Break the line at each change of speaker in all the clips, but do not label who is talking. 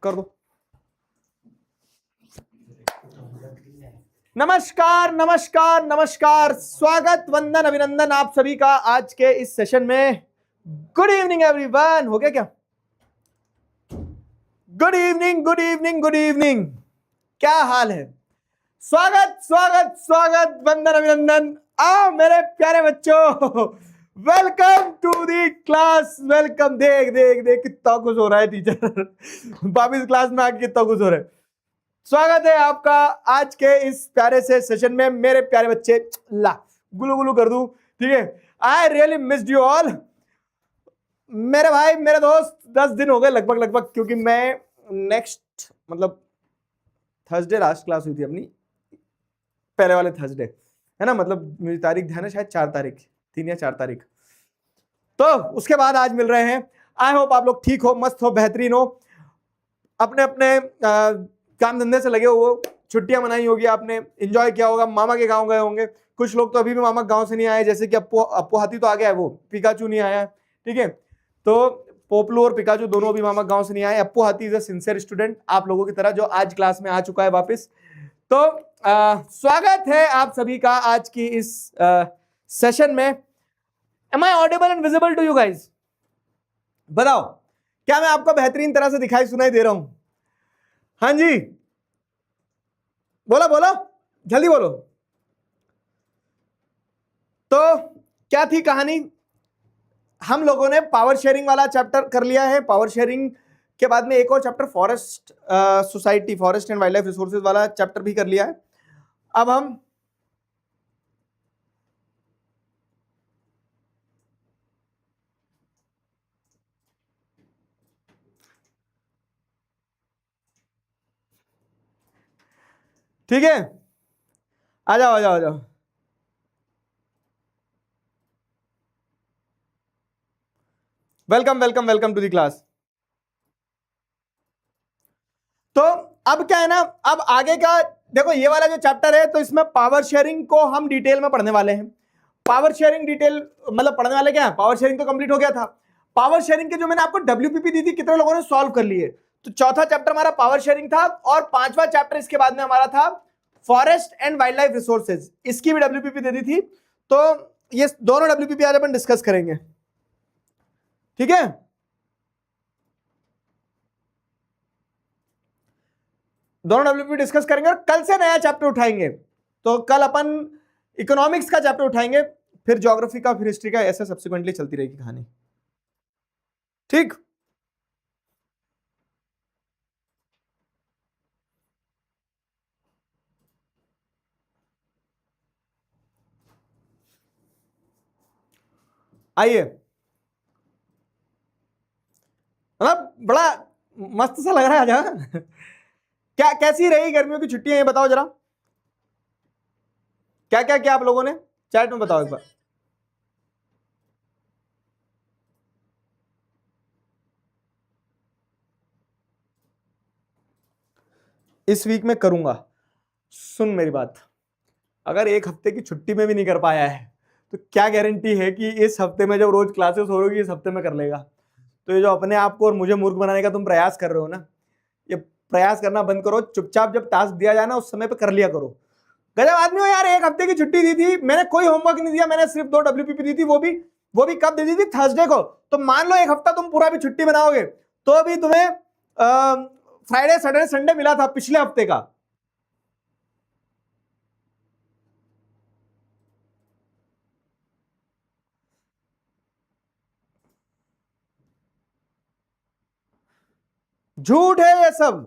कर दो। नमस्कार नमस्कार नमस्कार, स्वागत वंदन अभिनंदन आप सभी का आज के इस सेशन में। Good evening everyone. हो गया क्या? Good evening good evening good evening. क्या हाल है? स्वागत स्वागत स्वागत, वंदन अभिनंदन। आओ मेरे प्यारे बच्चों, welcome to the class. Welcome. देख देख देख कितना खुश हो रहा है टीचर वापिस क्लास में आके कितना खुश हो रहा है। स्वागत है आपका आज के इस प्यारे से सेशन में मेरे प्यारे बच्चे। ला गुलू गुलू कर दूं, ठीक है। I really missed you all मेरे भाई मेरे दोस्त। 10 दिन हो गए लगभग, क्योंकि मैं नेक्स्ट मतलब थर्सडे लास्ट क्लास हुई थी अपनी, पहले वाले थर्सडे, है ना। मतलब मेरी तारीख ध्यान है, शायद 4 तारीख, 3 या 4 तारीख। तो उसके बाद आज मिल रहे हैं। आई होप आप लोग ठीक हो, मस्त हो, बेहतरीन हो, अपने अपने काम धंधे से लगे हो, छुट्टियां मनाई होगी आपने, एंजॉय किया होगा, मामा के गांव गए होंगे। कुछ लोग तो अभी भी मामा गांव से नहीं आए, जैसे कि अप्पू हाथी तो आ गया है, वो पिकाचू नहीं आया, ठीक है। तो पोपलू और पिकाचू दोनों भी मामा गांव से नहीं आए। अप्पू हाथी इज अ सिंसियर स्टूडेंट, आप लोगों की तरह, जो आज क्लास में आ चुका है वापस। तो स्वागत है आप सभी का आज की इस सेशन में। Am I audible and visible to you guys? बताओ, क्या मैं आपको बेहतरीन तरह से दिखाई सुनाई दे रहा हूं? हाँ जी, बोलो बोलो, जल्दी बोलो। तो क्या थी कहानी? हम लोगों ने पावर शेयरिंग वाला चैप्टर कर लिया है। पावर शेयरिंग के बाद में एक और chapter forest society, forest and wild life resources वाला चैप्टर भी कर लिया है। अब हम ठीक है, आ जाओ आ जाओ आ जाओ। Welcome welcome welcome to the class. तो अब क्या है ना, अब आगे का देखो, ये वाला जो चैप्टर है तो इसमें पावर शेयरिंग को हम डिटेल में पढ़ने वाले हैं। पावर शेयरिंग डिटेल मतलब पढ़ने वाले क्या है, पावर शेयरिंग तो कंप्लीट हो गया था। पावर शेयरिंग के जो मैंने आपको डब्ल्यूपीपी दी थी, कितने लोगों ने सॉल्व कर लिए? तो चौथा चैप्टर हमारा पावर शेयरिंग था, और पांचवा चैप्टर इसके बाद में हमारा था forest and wild life resources. इसकी भी डब्ल्यूपीपी दे दी थी। तो ये दोनों डब्ल्यूपीपी आज अपन डिस्कस करेंगे, ठीक है। दोनों डब्ल्यूपी डिस्कस करेंगे, और कल से नया चैप्टर उठाएंगे। तो कल अपन इकोनॉमिक्स का चैप्टर उठाएंगे, फिर ज्योग्राफी का, फिर हिस्ट्री का, ऐसे सब्सिक्वेंटली चलती रहेगी कहानी, ठीक। आइए, मतलब बड़ा मस्त सा लग रहा है आज, हाँ? क्या कैसी रही गर्मियों की छुट्टियां, ये बताओ जरा। क्या क्या क्या आप लोगों ने चैट में बताओ एक बार। इस वीक में करूंगा। सुन मेरी बात, अगर एक हफ्ते की छुट्टी में भी नहीं कर पाया है, तो क्या गारंटी है कि इस हफ्ते में जब रोज क्लासेस हो रही, इस हफ्ते में कर लेगा? तो ये जो अपने आप को और मुझे मूर्ख बनाने का तुम प्रयास कर रहे हो ना, ये प्रयास करना बंद करो। चुपचाप जब टास्क दिया जाए ना, उस समय पे कर लिया करो। गजब आदमी हो यार, एक हफ्ते की छुट्टी दी थी, मैंने कोई होमवर्क नहीं दिया, मैंने सिर्फ 2 डब्ल्यूपीपी दी थी, वो भी कब दी थी? थर्सडे को। तो मान लो एक हफ्ता तुम पूरा भी छुट्टी बनाओगे, तो भी तुम्हें फ्राइडे सैटरडे संडे मिला था पिछले हफ्ते का। झूठ है ये सब,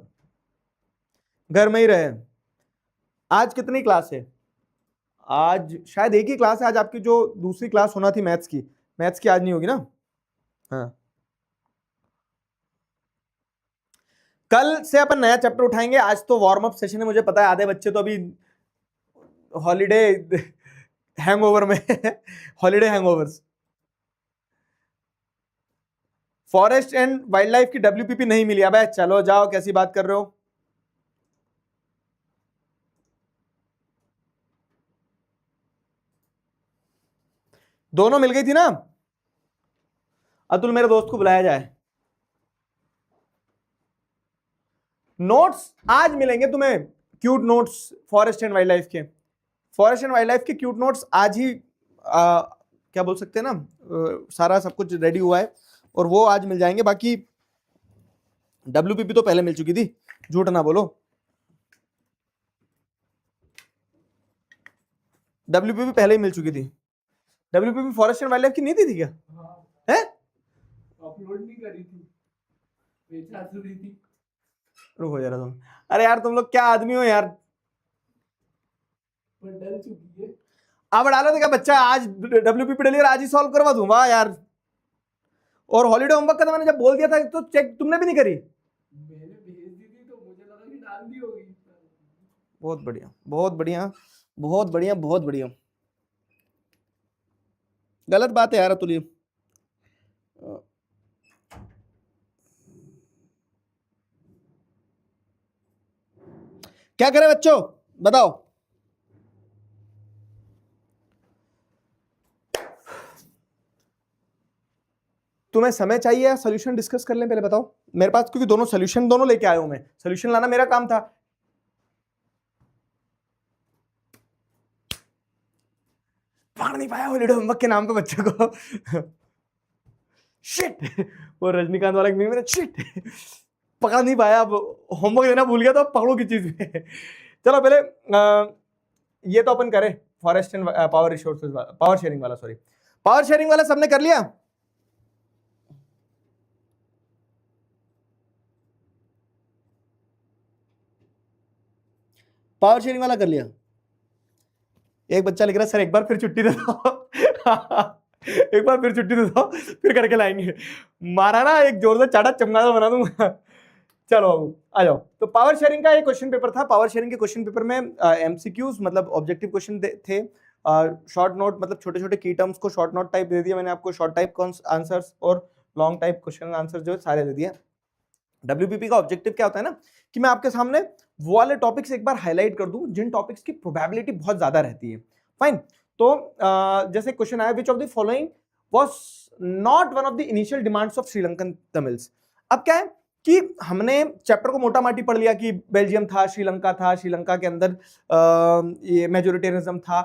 घर में ही रहे। आज कितनी क्लास है? आज शायद एक ही क्लास है। आज आपकी जो दूसरी क्लास होना थी मैथ्स की, मैथ्स की आज नहीं होगी ना? हाँ, कल से अपन नया चैप्टर उठाएंगे। आज तो वार्म अप सेशन है, मुझे पता है आधे बच्चे तो अभी हॉलीडे हैंगओवर में holiday hangovers. Forest and wildlife की डब्ल्यूपीपी नहीं मिली। अब चलो जाओ, कैसी बात कर रहे हो? दोनों मिल गई थी ना? अतुल, मेरे दोस्त को बुलाया जाए। नोट्स आज मिलेंगे तुम्हें, cute notes forest and wild life के, फॉरेस्ट एंड वाइल्ड लाइफ के क्यूट नोट्स आज ही क्या बोल सकते हैं ना, सारा सब कुछ रेडी हुआ है और वो आज मिल जाएंगे। बाकी WPP तो पहले मिल चुकी थी, झूठ ना बोलो। WPP पहले ही मिल चुकी थी। WPP forest and wildlife की नहीं थी क्या? है
अपलोड नहीं करी थी, बेचा तो दी थी।
रुको जरा तुम, अरे यार तुम लोग क्या आदमी हो यार,
पर डल चुकी है।
अब डालो तो क्या बच्चा, आज WPP डली और आज ही सॉल्व करवा दूंगा यार। और हॉलीडे होमवर्क का तो मैंने जब बोल दिया था तो चेक तुमने भी नहीं करी।
मैंने भेज दी थी तो मुझे लगा कि डाल दी होगी।
बहुत बढ़िया, बहुत बढ़िया, बहुत बढ़िया, बहुत बढ़िया। गलत बात है यार अतुल, क्या करें बच्चों बताओ। तुम्हें समय चाहिए या सोल्यूशन डिस्कस कर लें पहले बताओ मेरे पास, क्योंकि दोनों सोल्यूशन दोनों लेके आया हूं मैं, सोल्यूशन लाना मेरा काम था। पकड़ नहीं पाया हॉलीडे होमवर्क के नाम पे बच्चों को। शिट, वो रजनीकांत वाला मीम है, शिट पकड़ नहीं पाया, अब होमवर्क देना भूल गया तो पकड़ो की चीज में। चलो पहले ये तो अपन करें फॉरेस्ट एंड पावर रिसोर्सेज वाला, पावर शेयरिंग वाला, सॉरी पावर शेयरिंग वाला सबने कर लिया। पावर शेयरिंग वाला कर लिया। एक बच्चा लिख रहा है सर एक बार फिर छुट्टी दे दो। एक बार फिर छुट्टी दे दो, फिर करके लाएंगे। मारा ना एक जोर से चाटा चमगादड़ बना दूंगा। चलो बाबू आ जाओ। तो पावर शेयरिंग का एक क्वेश्चन पेपर था। पावर शेयरिंग के क्वेश्चन पेपर में MCQs मतलब ऑब्जेक्टिव क्वेश्चन थे, शॉर्ट नोट मतलब छोटे छोटे की टर्म्स को शॉर्ट नोट टाइप दे दिया मैंने आपको, शॉर्ट टाइप आंसर्स और लॉन्ग टाइप क्वेश्चन आंसर जो सारे दे दिए। WPP का ऑब्जेक्टिव क्या होता है ना कि मैं आपके सामने वो वाले टॉपिक्स एक बार हाईलाइट कर दूं जिन टॉपिक्स की प्रोबेबिलिटी बहुत ज्यादा रहती है। फाइन, तो जैसे क्वेश्चन आया, विच of the following was not one of the initial demands of Sri Lankan Tamils. अब क्या है कि हमने चैप्टर को मोटा माटी पढ़ लिया कि बेल्जियम था, श्रीलंका था, श्रीलंका के अंदर ये मेजोरिटेरिज्म था।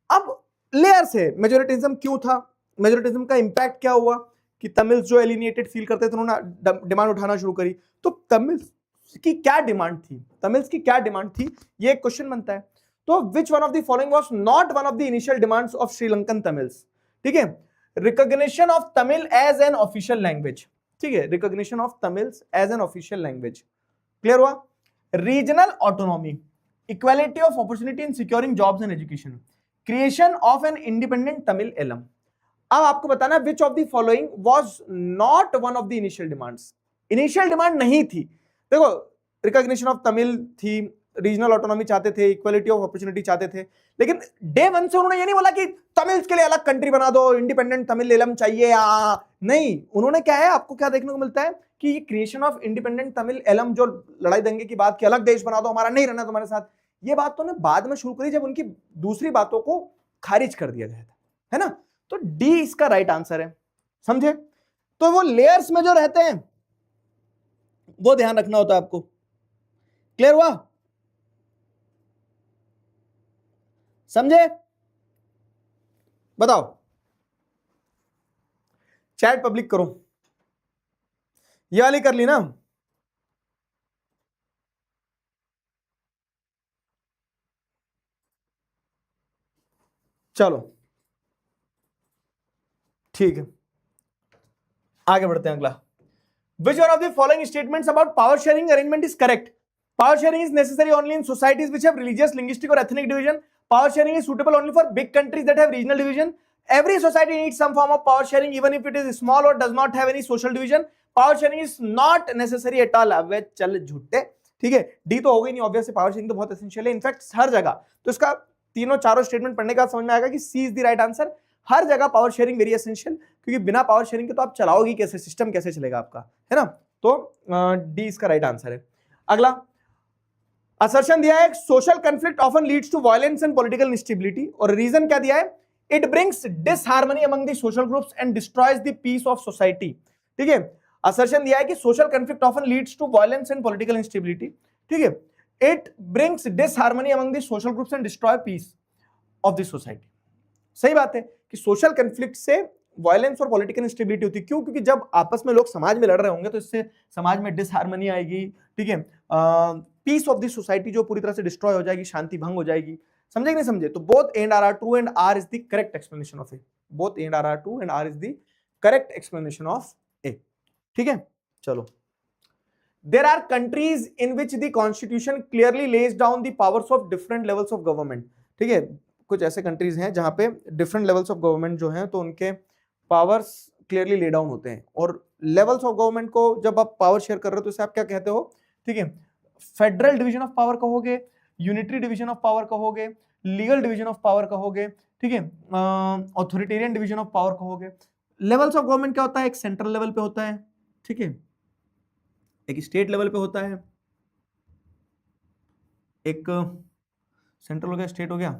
अब लेयर से मेजोरिटेरिज्म क्यों था, मेजोरिटेरिज्म का इंपैक्ट क्या हुआ कि तमिल्स जो एलिनिएटेड फील करते थे उन्होंने डिमांड उठाना शुरू करी। तो तमिल्स की क्या डिमांड थी, तमिल्स की क्या डिमांड थी, ये एक क्वेश्चन बनता है। तो which one of the following was not one of the initial demands of Sri Lankan Tamils. ठीक है, recognition of Tamil as an official language. ठीक है, recognition of Tamils as an official language, clear हुआ। Regional autonomy, equality of opportunity in securing jobs and education, creation of an independent Tamil Eelam. अब आपको बताना which of the following was not one of the initial demands. Initial demand नहीं थी, देखो recognition of Tamil थी, regional autonomy चाहते थे, equality of opportunity चाहते थे, लेकिन डे वन से उन्होंने ये नहीं बोला कि तमिल्स के लिए अलग कंट्री बना दो, इंडिपेंडेंट तमिल एलम चाहिए नहीं। उन्होंने क्या है, आपको क्या देखने को मिलता है कि ये creation of independent Tamil Eelam जो लड़ाई दंगे की बात की, अलग देश बना दो, हमारा नहीं रहना तुम्हारे साथ, ये बात तो उन्होंने बाद में शुरू करी जब उनकी दूसरी बातों को खारिज कर दिया गया था, है ना। तो डी इसका राइट आंसर है, समझे। तो वो लेयर्स में जो रहते हैं वो ध्यान रखना होता है आपको, क्लियर हुआ, समझे। बताओ, चैट पब्लिक करो, ये वाली कर ली ना। चलो ठीक है, आगे बढ़ते हैं। अगला, which one of the following statements about power sharing arrangement is correct? Power sharing is necessary only in societies which have religious, linguistic or ethnic division. Power sharing is suitable only for big countries that have regional division. Every society needs some form of power sharing even if it is small or does not have any social division. Power sharing is not necessary at all. अब चल झूठे, ठीक है। D तो हो गई नहीं, obviously power sharing तो बहुत एसेंशियल है इनफैक्ट हर जगह। तो इसका तीनों चारों स्टेटमेंट पढ़ने का समझ में आएगा कि सी इज द राइट आंसर। हर जगह पावर शेयरिंग वेरी एसेंशियल, क्योंकि बिना पावर शेयरिंग के तो आप चलाओगी कैसे, सिस्टम कैसे चलेगा आपका, है ना। तो डी इसका राइट आंसर है। अगला असर्शन दिया है, social conflict often leads to violence and political instability, और रीजन क्या दिया है, it brings disharmony among the social groups and destroys the peace of society. ठीक है, असर्शन दिया है कि social conflict often leads to violence and political instability, ठीक है। It brings disharmony among the social groups and destroy peace of the society. सही बात है कि सोशल कॉन्फ्लिक्ट से वायलेंस और पॉलिटिकल इंस्टेबिलिटी होती है। क्यों? क्योंकि जब आपस में लोग समाज में लड़ रहे होंगे तो इससे समाज में डिसहार्मनी आएगी, ठीक है। पीस ऑफ द सोसाइटी जो पूरी तरह से डिस्ट्रॉय हो जाएगी, शांति भंग हो जाएगी। समझे कि नहीं समझे? तो both and R true and R is the correct explanation of A. Both and R true and R is the correct explanation of A, ठीक है। चलो, there are countries in which the constitution clearly lays down the powers of different levels of government, ठीक है। कुछ ऐसे countries हैं जहां पे डिफरेंट लेवल्स ऑफ गवर्नमेंट जो हैं तो उनके पावर्स क्लियरली ले डाउन होते हैं। और लेवल्स ऑफ गवर्नमेंट को जब आप पावर शेयर कर रहे हो तो इसे आप क्या कहते हो? ठीक है, फेडरल डिवीजन ऑफ पावर कहोगे, यूनिटरी डिवीजन ऑफ पावर कहोगे, लीगल डिवीजन ऑफ पावर कहोगे, ठीक है, ऑथोरिटेरियन डिवीजन ऑफ पावर कहोगे। लेवल्स ऑफ गवर्नमेंट क्या होता है? एक सेंट्रल लेवल पे होता है, ठीक है, एक स्टेट लेवल पे होता है, एक सेंट्रल हो गया, स्टेट हो गया,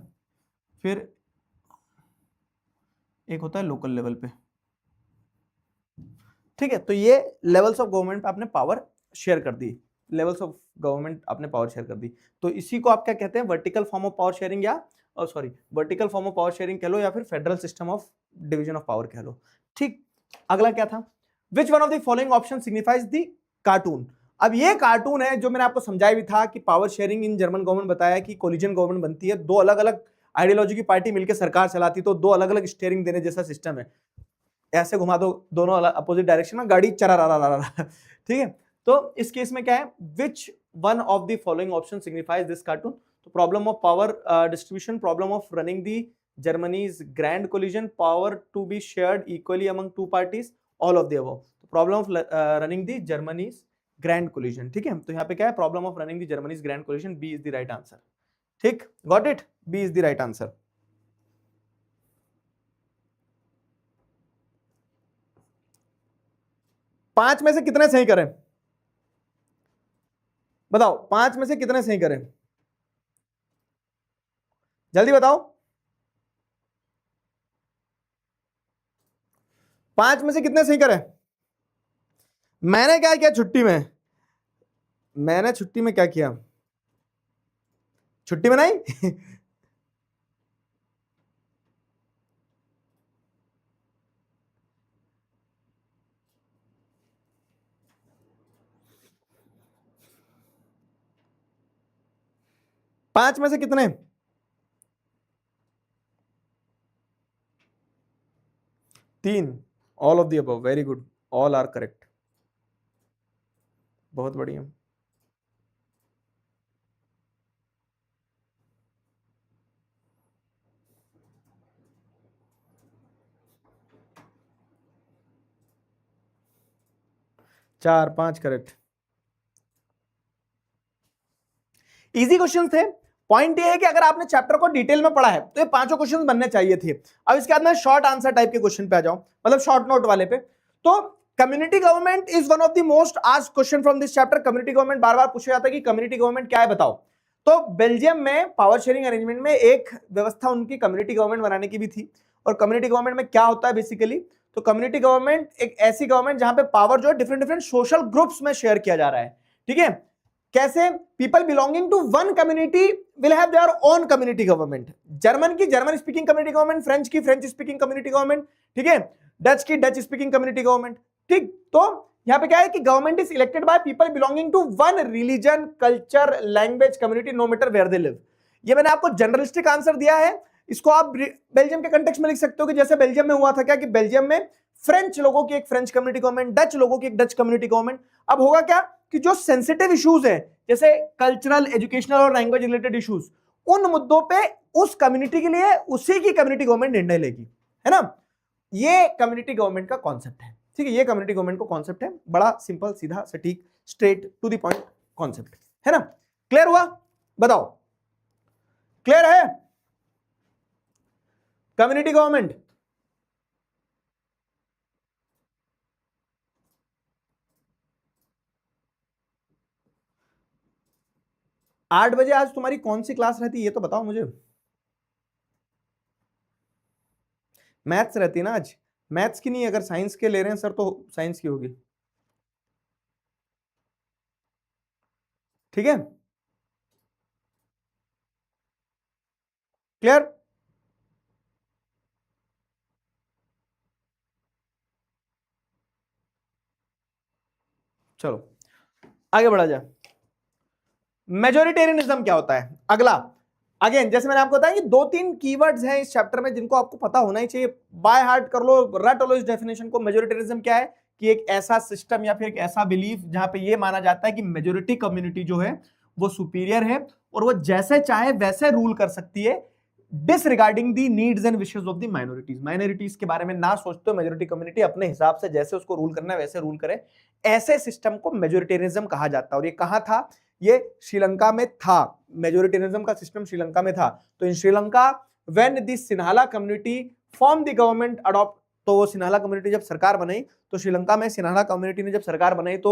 फिर एक होता है लोकल लेवल पे, ठीक है। तो ये लेवल्स ऑफ गवर्नमेंट पे आपने पावर शेयर कर दी, लेवल्स ऑफ गवर्नमेंट आपने पावर शेयर कर दी। तो इसी को आप क्या कहते हैं? Vertical form of power sharing, या vertical form of power sharing कह लो, या फिर federal system of division of power कह लो, ठीक। अगला क्या था? Which one of the following option signifies the cartoon. अब ये कार्टून है जो मैंने आपको समझाया भी था कि power sharing in German government बताया कि कोलिजन गवर्नमेंट बनती है, दो अलग अलग आइडियोलॉजी की पार्टी मिलकर सरकार चलाती, तो दो अलग अलग स्टीयरिंग देने जैसा सिस्टम है। ऐसे घुमा दो दोनों अपोजिट डायरेक्शन में, गाड़ी चरा रहा, ठीक है। तो इस केस में क्या है? Which one of the following option signifies this cartoon. तो problem of power distribution, problem of running the Germany's grand coalition, power to be shared equally among two parties, all of the above. Problem of running the Germany's grand coalition, ठीक है। तो यहाँ पे क्या है? Problem of running the Germany's grand coalition, B is the right answer, ठीक, got it, B is the right answer. पांच में से कितने सही करें? बताओ, पांच में से कितने सही करें? जल्दी बताओ, पांच में से कितने सही करें? मैंने क्या किया छुट्टी में? मैंने छुट्टी में क्या किया? छुट्टी में नहीं पांच में से कितने? तीन, all of the above, very good, all are correct, बहुत बढ़िया। चार पांच करेक्ट, इजी क्वेश्चन थे। पॉइंट ये है कि अगर आपने चैप्टर को डिटेल में पढ़ा है तो ये पांचों क्वेश्चन बनने चाहिए थे। अब इसके बाद मैं शॉर्ट आंसर टाइप के क्वेश्चन पे आ जाऊं, मतलब शॉर्ट नोट वाले पे। तो community government is one of the most asked question from this chapter. Community government बार बार पूछा जाता है कि कम्युनिटी गवर्नमेंट क्या है, बताओ। तो बेल्जियम में पावर शेयरिंग अरेंजमेंट में एक व्यवस्था उनकी कम्युनिटी गवर्नमेंट बनाने की भी थी। और कम्युनिटी गवर्नमेंट में क्या होता है बेसिकली? तो कम्युनिटी गवर्नमेंट एक ऐसी गवर्नमेंट जहां पे पावर जो है डिफरेंट डिफरेंट सोशल ग्रुप्स में शेयर किया जा रहा है, ठीक है। कैसे? People belonging to one community will have their own community government. German की German speaking community government, French की फ्रेंच स्पीकिंग कम्युनिटी गवर्नमेंट, ठीक है, डच की डच स्पीकिंग कम्युनिटी गवर्नमेंट, ठीक। तो यहां पे क्या है कि government is elected by people belonging to one religion, culture, language, community, no matter where they live. ये मैंने आपको जनरलिस्टिक आंसर दिया है। इसको आप बेल्जियम के कंटेक्स्ट में लिख सकते हो कि जैसे बेल्जियम में हुआ था क्या कि बेल्जियम में फ्रेंच लोगों की एक फ्रेंच कम्युनिटी गवर्नमेंट, डच लोगों की एक डच कम्युनिटी गवर्नमेंट। अब होगा क्या कि जो सेंसिटिव इश्यूज हैं जैसे कल्चरल, एजुकेशनल और लैंग्वेज रिलेटेड इश्यूज, उन मुद्दों पे उस कम्युनिटी के लिए उसी की कम्युनिटी गवर्नमेंट निर्णय लेगी, है ना। ये कम्युनिटी गवर्नमेंट का कॉन्सेप्ट है, ठीक है। ये कम्युनिटी गवर्नमेंट का कॉन्सेप्ट है, बड़ा सिंपल, सीधा, सटीक, straight to the point concept, है ना। क्लियर हुआ? बताओ, क्लियर है? कम्युनिटी गवर्नमेंट, आठ बजे आज तुम्हारी कौन सी क्लास रहती है ये तो बताओ मुझे। मैथ्स रहती है ना आज? मैथ्स की नहीं, अगर साइंस के ले रहे हैं सर तो साइंस की होगी। ठीक है, क्लियर? चलो आगे बढ़ा जाए। मेजोरिटेरियनिज्म क्या होता है? अगला, अगेन जैसे मैंने आपको बताया कि दो तीन कीवर्ड्स हैं इस चैप्टर में जिनको आपको पता होना ही चाहिए, बाय हार्ट कर लो, रट लो इस डेफिनेशन को। मेजोरिटेरिज्म क्या है? कि एक ऐसा सिस्टम या फिर एक ऐसा बिलीफ जहां पे ये माना जाता है कि मेजोरिटी कम्युनिटी जो है वो सुपीरियर है और वो जैसे चाहे वैसे रूल कर सकती है, disregarding the needs and wishes of the minorities. Minorities के बारे में ना सोचते हो, मेजोरिटी कम्युनिटी अपने हिसाब से जैसे उसको रूल करना है वैसे रूल करे, ऐसे सिस्टम को मेजोरिटेरिज्म कहा जाता है। और ये कहां था? ये श्रीलंका में था, मेजोरिटेरिज्म का सिस्टम श्रीलंका में था। तो in Sri Lanka when the Sinhala community form the government adopt, तो वो सिन्हाला कम्युनिटी जब सरकार बनाई, तो श्रीलंका में सिन्हाला कम्युनिटी ने जब सरकार बनाई तो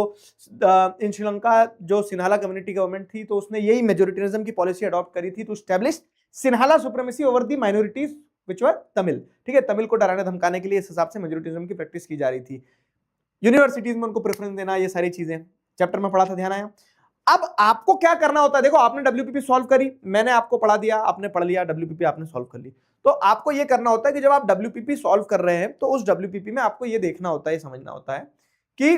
इन श्रीलंका जो सिन्हाला कम्युनिटी गवर्नमेंट थी तो उसने यही मेजोरिटेरिज्म की पॉलिसी अडॉप्ट करी थी to establish Sinhala supremacy over the minorities which were Tamil. ठीक है, तमिल को डराने धमकाने के लिए इस हिसाब से मेजोरिटेरिज्म की प्रैक्टिस की जा रही थी। यूनिवर्सिटीज में उनको प्रेफरेंस देना, ये सारी चीजें चैप्टर में पढ़ा था, ध्यान आया? अब आपको क्या करना होता है, देखो आपने डब्ल्यूपीपी सॉल्व करी, मैंने आपको पढ़ा दिया, आपने पढ़ लिया, डब्ल्यूपीपी आपने सॉल्व कर ली। तो आपको ये करना होता है कि जब आप डब्ल्यूपीपी सॉल्व कर रहे हैं तो उस डब्ल्यूपीपी में आपको ये देखना होता है, समझना होता है कि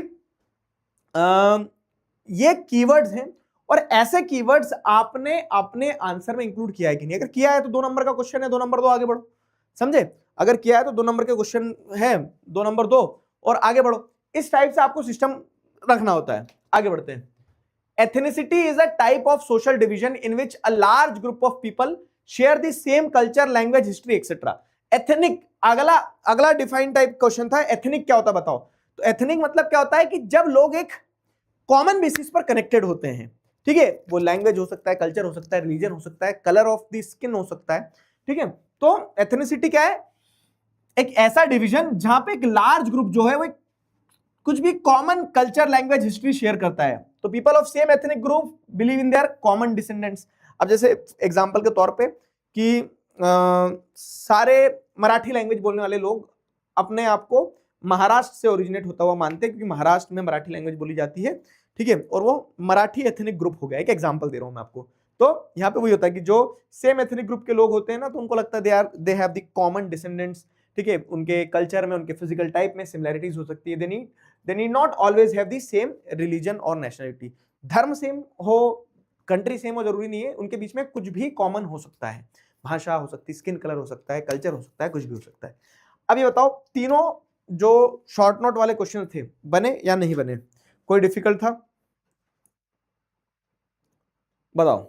ये कीवर्ड्स हैं और ऐसे कीवर्ड्स आपने अपने आंसर में इंक्लूड किया है कि नहीं। अगर किया है तो 2 नंबर का क्वेश्चन है, 2 नंबर दो, आगे बढ़ो। समझे? अगर किया है तो 2 नंबर के क्वेश्चन है, 2 नंबर दो और आगे बढ़ो। इस टाइप से आपको सिस्टम रखना होता है। आगे बढ़ते हैं। Ethnicity is a type of social division in which a large group of people share the same culture, language, history, etc. Ethnic अगला डिफाइन टाइप क्वेश्चन था। एथनिक क्या होता है बताओ? तो एथनिक मतलब क्या होता है कि जब लोग एक कॉमन बेसिस पर कनेक्टेड होते हैं। ठीक है, वो लैंग्वेज हो सकता है, कल्चर हो सकता है, रिलीजन हो सकता है, कलर ऑफ द स्किन हो सकता है। ठीक है, तो एथनिसिटी क्या है? एक ऐसा डिवीजन जहां पे एक लार्ज ग्रुप जो है वो कुछ भी common culture, language, history share करता है। तो people of same ethnic group believe in their common descendants. अब जैसे एग्जांपल के तौर पे कि सारे मराठी लैंग्वेज बोलने वाले लोग अपने आप को महाराष्ट्र से ओरिजिनेट होता हुआ मानते हैं, क्योंकि महाराष्ट्र में मराठी लैंग्वेज बोली जाती है। ठीक है, और वो मराठी एथनिक ग्रुप हो गया। एक एग्जांपल दे रहा हूं मैं आपको। तो यहाँ पे वही होता है कि जो सेम एथनिक ग्रुप के लोग होते हैं ना, तो उनको लगता है they have the common descendants. ठीक है, उनके कल्चर में, उनके फिजिकल टाइप में सिमिलैरिटीज हो सकती है। They need not always have the same religion और नेशनलिटी। धर्म सेम हो, कंट्री सेम हो, जरूरी नहीं है। उनके बीच में कुछ भी कॉमन हो सकता है। भाषा हो सकती है, स्किन कलर हो सकता है, कल्चर हो सकता है, कुछ भी हो सकता है। अब ये बताओ, तीनों जो शॉर्ट नोट वाले क्वेश्चन थे बने या नहीं बने? कोई डिफिकल्ट था? बताओ।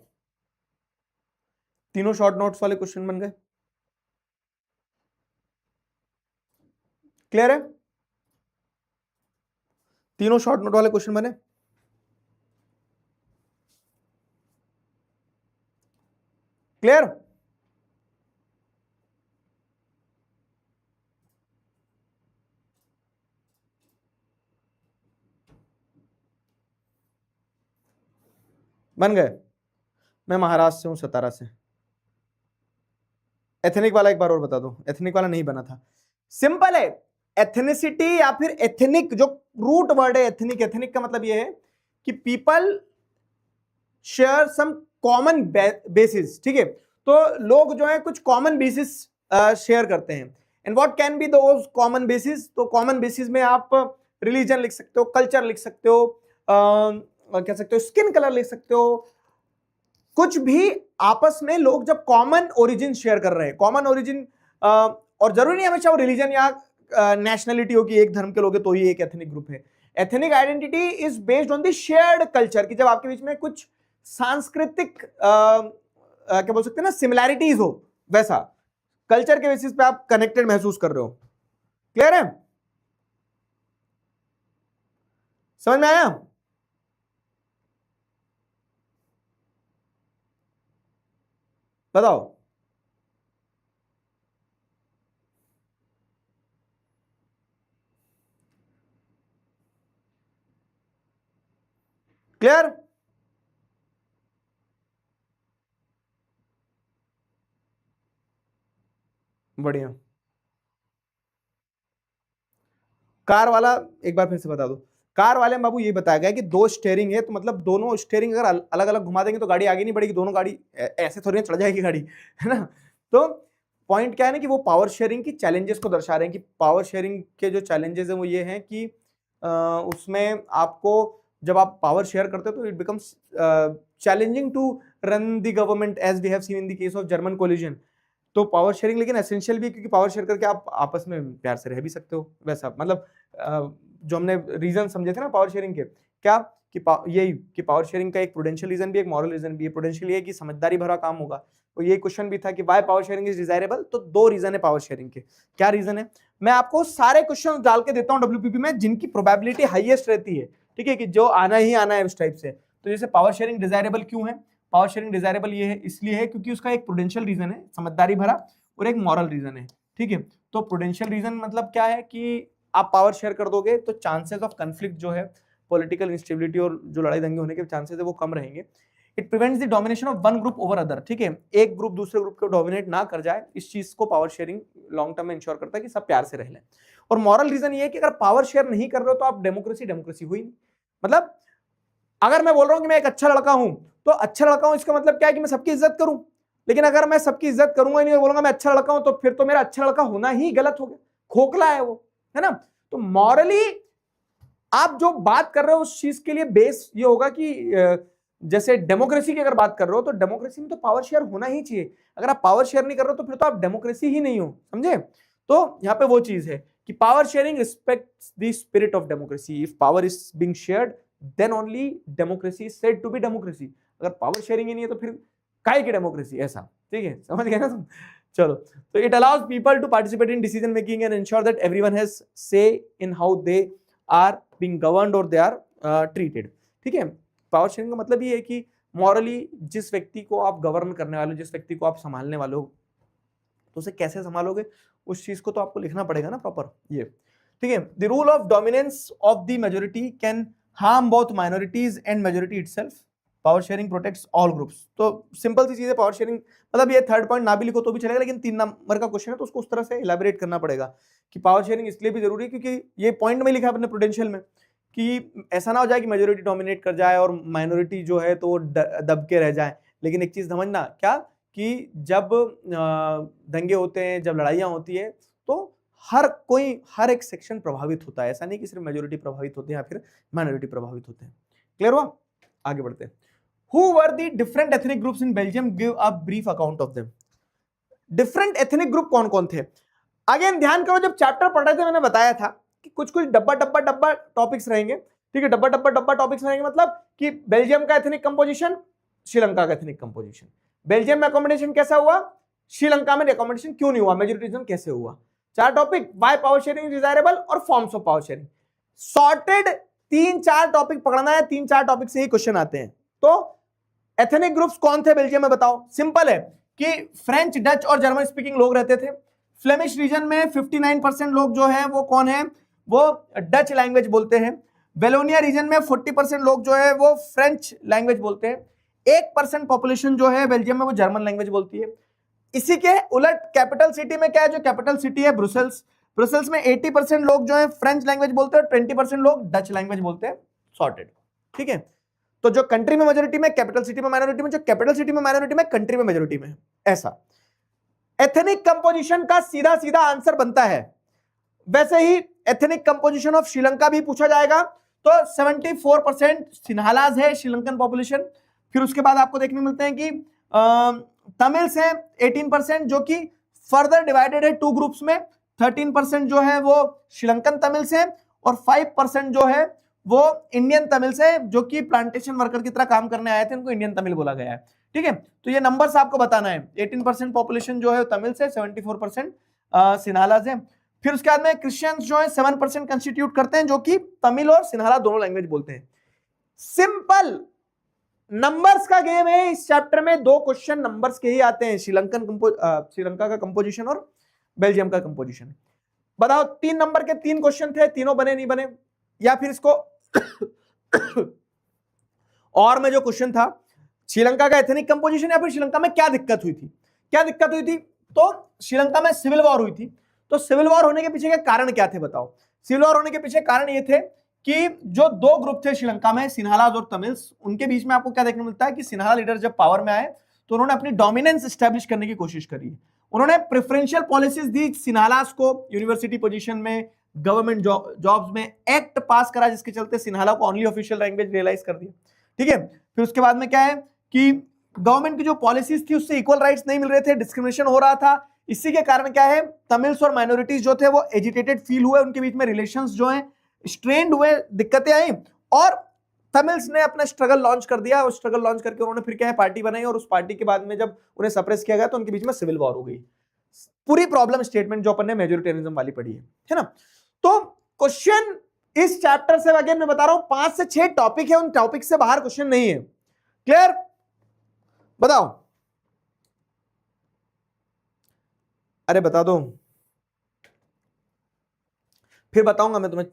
तीनों शॉर्ट नोट्स वाले क्वेश्चन बन गए? क्लियर है? तीनों शॉर्ट नोट वाले क्वेश्चन बने? क्लियर? बन गए? मैं महाराष्ट्र से हूं, सतारा से। एथनिक वाला एक बार और बता दो। एथनिक वाला नहीं बना था। सिंपल है, एथनिसिटी या फिर एथनिक जो रूट वर्ड है एथनिक, एथनिक का मतलब यह है कि people share some common basis. ठीक है, तो लोग जो है कुछ कॉमन बेसिस शेयर करते हैं। And what can be those common basis? तो कॉमन बेसिस में आप रिलीजन लिख सकते हो, कल्चर लिख सकते हो, कह सकते हो स्किन कलर लिख सकते हो, कुछ भी आपस में लोग जब कॉमन ओरिजिन शेयर कर रहे हैं। कॉमन ओरिजिन, और जरूरी नहीं हमेशा वो रिलीजन या नेशनलिटी हो कि एक धर्म के लोग हैं तो ही एक एथनिक ग्रुप है। Ethnic identity is based on the shared culture, कि जब आपके बीच में कुछ सांस्कृतिक क्या बोल सकते हैं ना, सिमिलैरिटीज हो, वैसा कल्चर के बेसिस पे आप कनेक्टेड महसूस कर रहे हो। क्लियर है? समझ में आया? बताओ। क्लियर? बढ़िया। कार वाला एक बार फिर से बता दो। कार वाले में बाबू ये बताया गया कि 2 स्टीयरिंग है, तो मतलब दोनों स्टीयरिंग अगर अलग अलग घुमा देंगे तो गाड़ी आगे नहीं बढ़ेगी, दोनों गाड़ी ऐसे थोड़ी चढ़ जाएगी गाड़ी, है ना। तो पॉइंट क्या है ना कि वो पावर शेयरिंग की चैलेंजेस को दर्शा रहे हैं कि पावर शेयरिंग के जो चैलेंजेस हैं वो ये हैं कि उसमें आपको जब आप पावर शेयर करते हो तो it becomes challenging to run the government as we have seen in the case of German collision. तो पावर शेयरिंग लेकिन एसेंशियल भी है, क्योंकि पावर शेयर करके आप आपस में प्यार से रह भी सकते हो। वैसा मतलब जो हमने रीजन समझे थे ना पावर शेयरिंग के, क्या कि यही कि पावर शेयरिंग का एक प्रूडेंशियल रीजन भी, एक मॉरल रीजन भी है। प्रूडेंशियल ये कि समझदारी भरा काम होगा, तो ये क्वेश्चन भी था कि why power sharing is desirable. तो 2 रीजन है पावर शेयरिंग के। क्या रीजन है, मैं आपको सारे क्वेश्चन डाल के देता हूं डब्ल्यूपीपी में जिनकी प्रोबेबिलिटी हाईएस्ट रहती है, ठीक है, कि जो आना ही आना है उस टाइप से। तो जैसे पावर शेयरिंग डिजायरेबल क्यों है, पावर शेयरिंग डिजायरेबल ये है इसलिए है क्योंकि उसका एक प्रूडेंशियल रीजन है समझदारी भरा, और एक मॉरल रीजन है, ठीक है। तो प्रूडेंशियल रीजन मतलब क्या है कि आप पावर शेयर कर दोगे तो चांसेस ऑफ कन्फ्लिक्ट जो है, पॉलिटिकल इंस्टेबिलिटी और जो लड़ाई दंगे होने के चांसेस है वो कम रहेंगे। It prevents the domination of one group over other, ठीक है, एक ग्रुप दूसरे ग्रुप को डोमिनेट ना कर जाए, इस चीज को पावर शेयरिंग लॉन्ग टर्म में इंश्योर करता है कि सब प्यार से रह लें। और मॉरल रीजन ये है कि अगर पावर शेयर नहीं कर रहे हो तो आप डेमोक्रेसी हुई नहीं। मतलब अगर मैं बोल रहा हूं कि मैं एक अच्छा लड़का हूं, तो अच्छा लड़का हूं इसका मतलब क्या है कि मैं सबकी इज्जत करूं, लेकिन अगर मैं सबकी इज्जत करूंगा ही नहीं और बोलूंगा मैं अच्छा लड़का हूं, तो फिर तो मेरा अच्छा लड़का होना ही गलत हो गया, खोखला है वो, है ना। तो मॉरली आप जो बात कर रहे हो उस चीज के लिए बेस ये होगा कि जैसे डेमोक्रेसी की अगर बात कर रहे हो तो डेमोक्रेसी में तो पावर शेयर होना ही चाहिए। अगर आप पावर शेयर नहीं कर रहे हो तो फिर तो आप डेमोक्रेसी ही नहीं हो, समझे। तो यहाँ पे वो चीज है कि power sharing respects the spirit of democracy. If power is being shared then only democracy is said to be democracy. अगर पावर शेयरिंग ही नहीं है तो फिर काय की डेमोक्रेसी, ऐसा, ठीक है, समझ गए ना तुम। चलो, तो it allows people to participate in decision making and ensure that everyone has say in how they are being governed और दे आर ट्रीटेड, ठीक है। पावर शेयरिंग का मतलब ये है कि मॉरली जिस व्यक्ति को आप गवर्न करने वाले हो, जिस व्यक्ति को आप संभालने वाले हो, तो उसे कैसे संभालोगे उस चीज को तो आपको लिखना पड़ेगा ना प्रॉपर, ये, ठीक है। The rule of dominance of the majority can harm both minorities and majority itself. Power sharing protects all groups. तो सिंपल सी चीज है पावर शेयरिंग, मतलब ये थर्ड पॉइंट ना भी लिखो तो भी चलेगा, लेकिन 3 नंबर का क्वेश्चन है तो उसको उस तरह से इलैबोरेट करना पड़ेगा कि पावर शेयरिंग इसलिए भी जरूरी है क्योंकि ये पॉइंट में लिखा है अपने प्रूडेंशियल में कि ऐसा ना हो जाए कि मेजोरिटी डोमिनेट कर जाए और माइनॉरिटी जो है तो दब के रह जाए। लेकिन एक चीज समझना क्या कि जब दंगे होते हैं, जब लड़ाइयां होती है, तो हर एक सेक्शन प्रभावित होता है। ऐसा नहीं कि सिर्फ मेजोरिटी प्रभावित होते हैं या फिर माइनॉरिटी प्रभावित होते हैं। क्लियर हुआ, आगे बढ़ते हैं। Who were the different ethnic groups in Belgium? Give a brief account of them. Different ethnic group कौन कौन थे? अगेन ध्यान करो, जब चैप्टर पढ़ रहे थे मैंने बताया था कि कुछ डब्बा टॉपिक्स रहेंगे, ठीक है। डब्बा टॉपिक्स रहेंगे मतलब कि बेल्जियम का एथनिक कंपोजिशन, श्रीलंका का एथनिक कंपोजिशन, बेल्जियम में अकोमोडेशन कैसा हुआ, श्रीलंका में अकोमोडेशन क्यों नहीं हुआ, मेजोरिटिज्म कैसे हुआ। 4 topic, why power sharing desirable और forms of power sharing. Sorted 3-4 topic पढ़ना है, 3-4 टॉपिक से ही क्वेश्चन आते हैं। तो एथनिक ग्रुप्स कौन थे बेल्जियम में, बताओ। सिंपल है कि फ्रेंच, डच और जर्मन स्पीकिंग लोग रहते थे। फ्लेमिश रीजन में 59% लोग जो है वो कौन है, वो डच लैंग्वेज बोलते हैं। वेलोनिया रीजन में 40% लोग जो है वो फ्रेंच लैंग्वेज बोलते हैं। 1% पॉपुलेशन जो है बेल्जियम में वो जर्मन लैंग्वेज बोलती है। इसी के उलट कैपिटल सिटी में क्या है, जो कैपिटल सिटी है ब्रुसेल्स, ब्रुसेल्स में 80% लोग जो है फ्रेंच लैंग्वेज बोलते हैं और 20% लोग डच लैंग्वेज बोलते हैं। सॉर्टेड, ठीक है। तो जो कंट्री में मेजोरिटी में, कैपिटल सिटी में माइनॉरिटी में, जो कैपिटल सिटी में माइनॉरिटी में, कंट्री में मेजोरिटी में, ऐसा। एथनिक कंपोजिशन का सीधा सीधा आंसर बनता है। वैसे ही एथनिक कंपोजिशन ऑफ श्रीलंका भी पूछा जाएगा, तो 74% सिन्हालाज है श्रीलंकन पॉपुलेशन। फिर उसके बाद आपको देखने मिलते हैं कि तमिल्स हैं 18%, जो कि फर्दर डिवाइडेड है 2 ग्रुप्स में। 13% जो है वो श्रीलंकन तमिल्स हैं और 5% जो है वो इंडियन तमिल्स है, जो कि प्लांटेशन वर्कर की तरह काम करने आए थे, उनको इंडियन तमिल बोला गया है, ठीक है। तो ये नंबर्स आपको बताना है। 18% पॉपुलेशन जो है तमिल्स है, 74% सिन्हालाज है। फिर उसके बाद में क्रिश्चियंस जो है 7% कंस्टिट्यूट करते हैं, जो कि तमिल और सिन्हाला दोनों लैंग्वेज बोलते हैं। सिंपल नंबर्स का गेम है। इस चैप्टर में 2 क्वेश्चन नंबर्स के ही आते हैं, श्रीलंका का कंपोजिशन और बेल्जियम का कंपोजिशन। बताओ 3 नंबर के 3 क्वेश्चन थे, तीनों बने नहीं बने, या फिर इसको और में जो क्वेश्चन था श्रीलंका का एथनिक कंपोजिशन, या फिर श्रीलंका में क्या दिक्कत हुई थी, क्या दिक्कत हुई थी। तो श्रीलंका में सिविल वॉर हुई थी। तो सिविल वॉर होने के पीछे के कारण क्या थे, बताओ। सिविल वॉर होने के पीछे कारण ये थे कि जो दो ग्रुप थे श्रीलंका में, सिन्हालाज और तमिल्स, उनके बीच में आपको क्या देखने मिलता है कि सिन्हाला लीडर जब पावर में आए तो उन्होंने अपनी डोमिनेंस एस्टेब्लिश करने की कोशिश करी। उन्होंने प्रेफरेंशियल पॉलिसीज दी सिन्हालाज को, यूनिवर्सिटी पोजीशन में, गवर्नमेंट जॉब्स में एक्ट पास करा जिसके चलते सिन्हाला को ओनली ऑफिशियल लैंग्वेज रियलाइज कर दिया। ठीक है, फिर उसके बाद में क्या है कि गवर्नमेंट की जो पॉलिसीज थी उससे इक्वल राइट्स नहीं मिल रहे थे, डिस्क्रिमिनेशन हो रहा था। इसी के कारण क्या है, तमिल्स और माइनॉरिटीज जो थे वो एजिटेटेड फील हुए, उनके बीच में रिलेशंस जो हैं स्ट्रेन्ड हुए, दिक्कतें आई, और तमिल्स ने अपना स्ट्रगल लॉन्च कर दिया। और स्ट्रगल लॉन्च करके उन्होंने फिर क्या है पार्टी बनाई, और उस पार्टी के बाद में जब उन्हें सप्रेस किया गया तो उनके बीच में सिविल वॉर हो गई। पूरी प्रॉब्लम स्टेटमेंट जो अपन ने मेजोरिटेरिज्म वाली पढ़ी है ना। तो क्वेश्चन इस चैप्टर से अगेन मैं बता रहा हूं 5 से 6 टॉपिक है, उन टॉपिक से बाहर क्वेश्चन नहीं है। क्लियर? बताओ, अरे बता दो, फिर बताऊंगा मैं तुम्हें,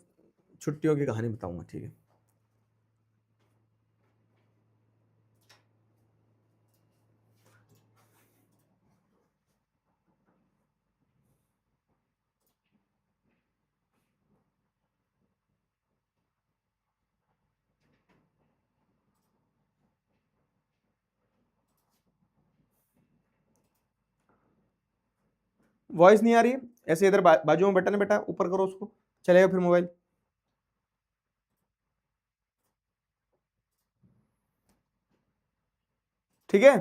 छुट्टियों की कहानी बताऊंगा। ठीक है, वॉइस नहीं आ रही है? ऐसे इधर बाजू में बटन है बेटा, ऊपर करो उसको, चलेगा फिर मोबाइल। ठीक है,